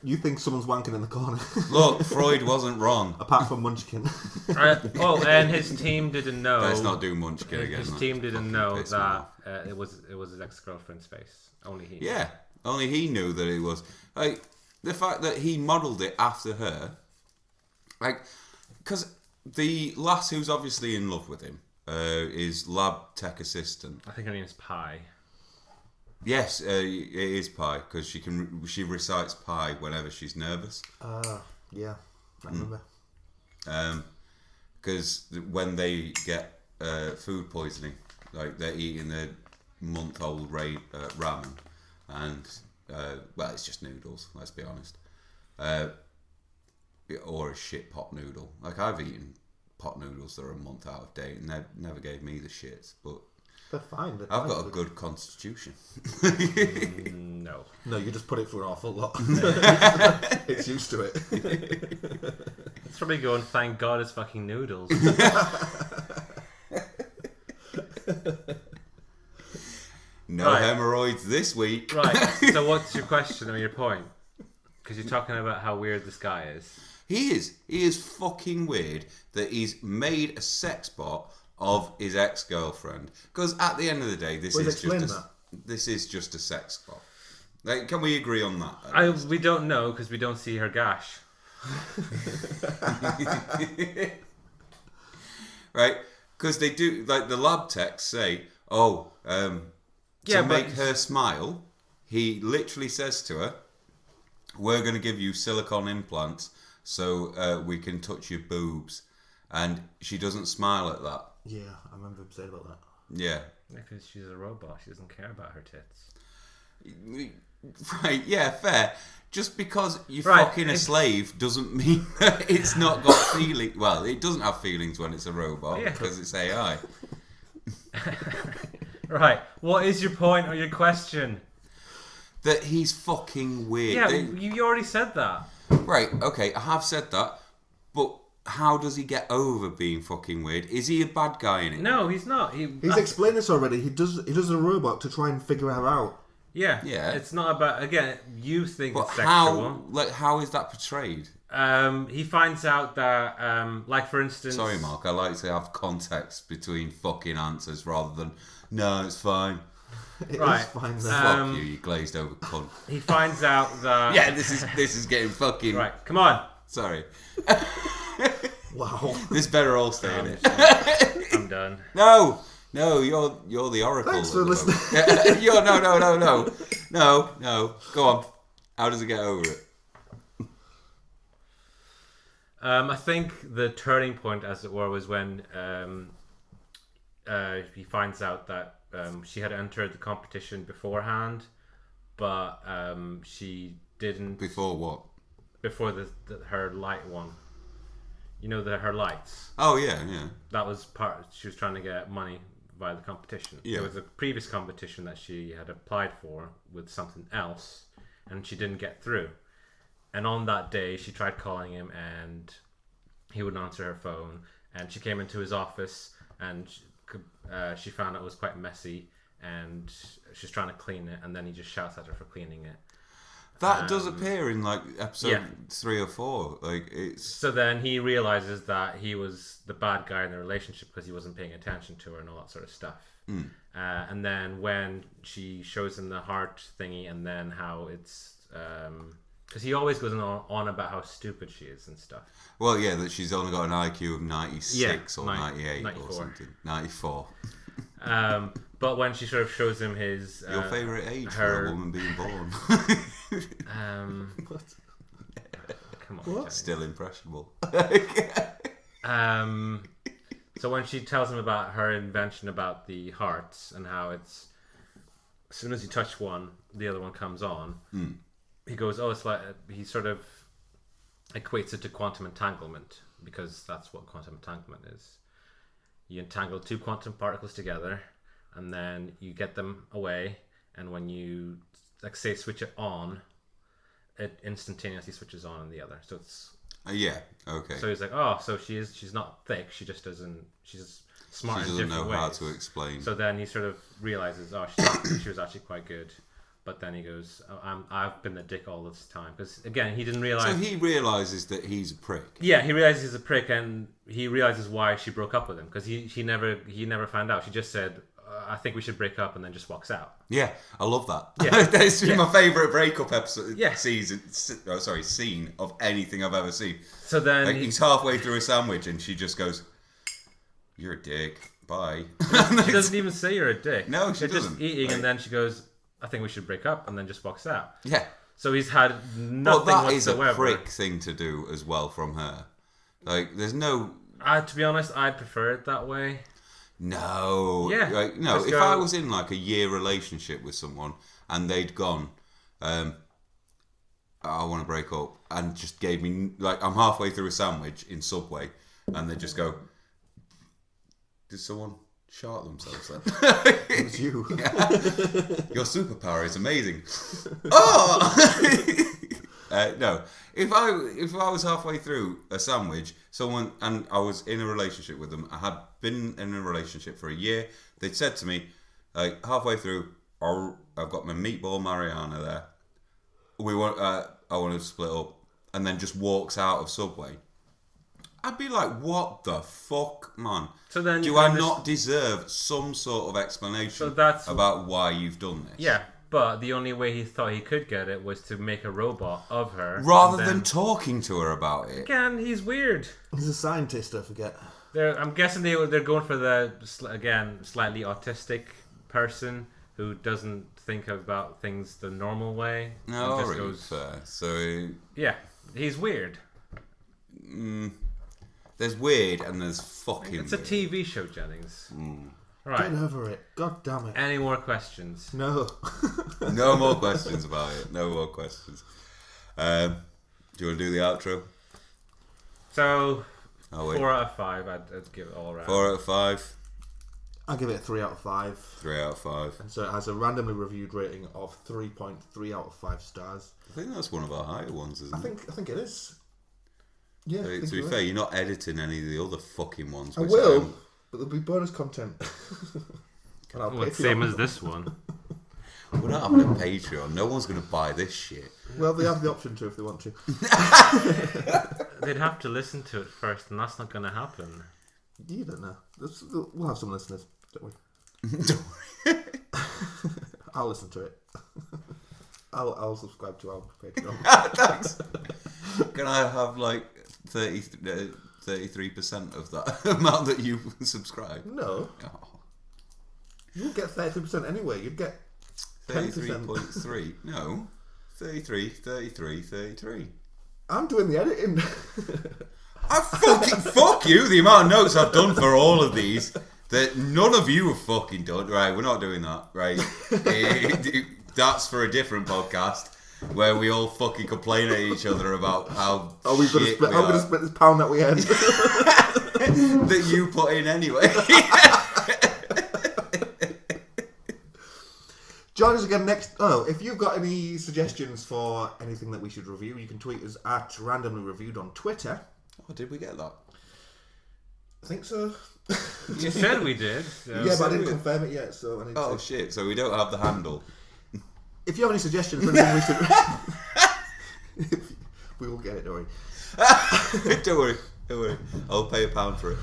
you think someone's wanking in the corner. Look, Freud wasn't wrong. Apart from Munchkin. And his team didn't know. Let's not do Munchkin again. His that team didn't fucking know pissed me that off. it was his ex-girlfriend's face. Only he. Yeah, only he knew that it was. Like, the fact that he modelled it after her, like, because the lass who's obviously in love with him is lab tech assistant. I think her name's Pi. Yes, it is Pi, because she recites Pi whenever she's nervous. Yeah, I remember. Because when they get food poisoning, like they're eating their month-old ramen, and well, it's just noodles. Let's be honest, or a shit pot noodle. Like, I've eaten pot noodles that are a month out of date, and they never gave me the shits. But They're fine. I've got a good constitution. No. No, you just put it for an awful lot. It's used to it. It's probably going, thank God it's fucking noodles. No Right. hemorrhoids this week. Right, so what's your question or your point? Because you're talking about how weird this guy is. He is fucking weird that he's made a sex bot of his ex-girlfriend. Because at the end of the day, this Well, is explain just that. this is just a sex bot. Like, can we agree on that? We don't know because we don't see her gash. Right? Because they do, like, the lab techs say, to make her smile, he literally says to her, "We're going to give you silicone implants so we can touch your boobs." And she doesn't smile at that. Yeah, I remember him saying about that. Yeah. Because she's a robot. She doesn't care about her tits. Right, yeah, fair. Just because you're Right, fucking a slave doesn't mean that it's not got feeling. Well, it doesn't have feelings when it's a robot Yeah. because it's AI. Right, what is your point or your question? That he's fucking weird. Yeah, you already said that. Right, okay, I have said that, but how does he get over being fucking weird? Is he a bad guy in it? No, he's not. He's explained this already. He does a robot to try and figure her out. Yeah. It's not about, again, you think But it's sexual. how is that portrayed? He finds out that, like, for instance... Sorry, Mark, I like to have context between fucking answers rather than, no, it's fine. It Right. is fine then. Fuck you glazed over cunt. He finds out that... Yeah, this is getting fucking... Right, come on. Sorry. Wow. This better all stay in it. I'm done. No, you're the oracle. Thanks for at the listening. moment. No. Go on. How does it get over it? I think the turning point, as it were, was when he finds out that she had entered the competition beforehand, but she didn't. Before what? Before her light one. You know, her lights. Oh yeah. That was part. She was trying to get money via the competition. Yeah. There was a previous competition that she had applied for with something else, and she didn't get through. And on that day, she tried calling him, and he wouldn't answer her phone. And she came into his office, and she found it was quite messy, and she's trying to clean it, and then he just shouts at her for cleaning it. That does appear in like episode Yeah. 3 or 4. Like it's. So then he realizes that he was the bad guy in the relationship because he wasn't paying attention to her and all that sort of stuff. And then when she shows him the heart thingy, and then how it's because he always goes on about how stupid she is and stuff. Well, yeah, that she's only got an IQ of 96 or 98 94. or something. 94. But when she sort of shows him his Your favourite age for her- a woman being born? come on, What? Jenny. Still impressionable. So when she tells him about her invention about the hearts and how it's as soon as you touch one, the other one comes on. He goes, oh, it's like he sort of equates it to quantum entanglement because that's what quantum entanglement is. You entangle two quantum particles together, and then you get them away. And when you, like, say, switch it on, it instantaneously switches on in the other. So it's Yeah, okay. so he's like, oh, so she's not thick. She just doesn't. She's smart She in doesn't different know ways. how to explain. So then he sort of realizes, oh, she was actually quite good. But then he goes, oh, I've been the dick all this time because again he didn't realize. So he realises that he's a prick. Yeah, he realizes he's a prick, and he realizes why she broke up with him because he never found out. She just said, I think we should break up, and then just walks out. Yeah, I love that. Yeah. That's Yeah. my favourite breakup episode Yeah. scene of anything I've ever seen. So then Like he's halfway through a sandwich and she just goes, "You're a dick. Bye." she doesn't even say you're a dick. No, she They're doesn't. just eating, Like- and then she goes, I think we should break up, and then just walks out. Yeah. So he's had nothing Well, that is a whatsoever. prick thing to do as well from her. Like, there's no. To be honest, I prefer it that way. No. Yeah, Like, no, just if go- I was in like a year relationship with someone and they'd gone, I want to break up, and just gave me, like, I'm halfway through a sandwich in Subway and they just go, did someone shart themselves then? It was you. Your superpower is amazing. Oh! No, if I was halfway through a sandwich, someone, and I was in a relationship with them, I had been in a relationship for a year. They'd said to me, like halfway through, "Oh, I've got my meatball Mariana there. I want to split up," and then just walks out of Subway. I'd be like, "What the fuck, man? So then Do you I can not deserve some sort of explanation So that's- about why you've done this?" Yeah, but the only way he thought he could get it was to make a robot of her. Rather and than then- talking to her about it. Again, he's weird. He's a scientist, I forget. I'm guessing they're going for the slightly autistic person who doesn't think about things the normal way. No, and alright, fair. So Yeah, he's weird. there's weird and there's fucking It's a weird. TV show, Jennings. Get Right. over it. God damn it. Any more questions? No. No more questions about it. No more questions. Do you want to do the outro? So, Oh wait. 4 out of 5, I'd give it all around. 4 out of 5. I'll give it a 3 out of 5. 3 out of 5. And so it has a randomly reviewed rating of 3.3 out of 5 stars. I think that's one of our higher ones, isn't I it? think it is. Yeah. I think To be you're fair, right. you're not editing any of the other fucking ones. I which will, am- but there'll be bonus content. And I'll Well, pay it's for same it. as this one. We're not having a Patreon. No one's going to buy this shit. Well, they have the option to if they want to. They'd have to listen to it first, and that's not going to happen. You don't know. We'll have some listeners. Don't worry. Don't worry. I'll listen to it. I'll subscribe to our Patreon. Thanks. Can I have like 33% of that amount that you subscribe? No, Oh, you'll get 30% anyway. You'd get 10%. 33.3. No. 33. I'm doing the editing. I fucking fuck you. The amount of notes I've done for all of these that none of you have fucking done. Right, we're not doing that. Right, that's for a different podcast where we all fucking complain at each other about how Are we going to split? How are we going to split this pound that we earned? that you put in anyway. Join us again next. Oh, if you've got any suggestions for anything that we should review, you can tweet us at Randomly Reviewed on Twitter. Oh, did we get that? I think so. You said we did. So. Yeah, but I didn't confirm it yet, so I need Oh to. shit! So we don't have the handle. If you have any suggestions for anything we should, we will get it. Don't worry. Don't worry. I'll pay £1 for it.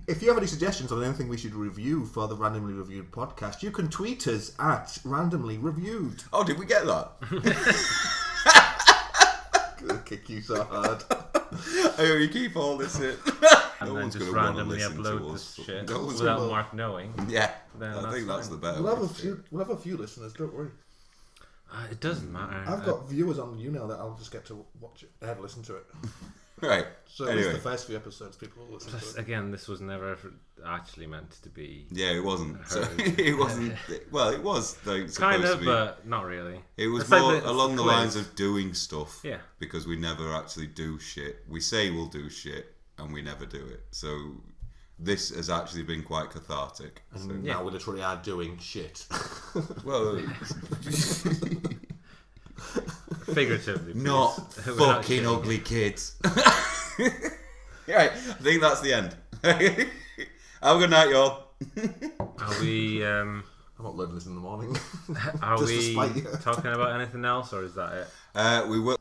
If you have any suggestions on anything we should review for the Randomly Reviewed podcast, you can tweet us at Randomly Reviewed. Oh, did we get that? Gonna kick you so hard. Oh, you keep all this in. And No then one's just gonna wanna randomly listen to upload us. this shit No one's without gonna- Mark knowing. Yeah, Then I think that's fine. the better. We'll have way a to do few. We'll have a few listeners. Don't worry. It doesn't matter. I've got viewers on you now that I'll just get to watch it, listen to it. it. Right. So at least Anyway, the first few episodes, people will listen Plus, to it. again, this was never actually meant to be. yeah, it wasn't. So Heard. it wasn't. Well, it was like, supposed Kind to of, be. but not really. It was It's like more the along the quiz. lines of doing stuff. Yeah. Because we never actually do shit. We say we'll do shit, and we never do it. So this has actually been quite cathartic. So, Yeah. Now we literally are doing shit. well, Figuratively. please. not Without fucking shitting. ugly kids. Right, I think that's the end. Have a good night, y'all. Are we? I'm not learning this in the morning. Are Just to we spite you. talking about anything else, or is that it? We will.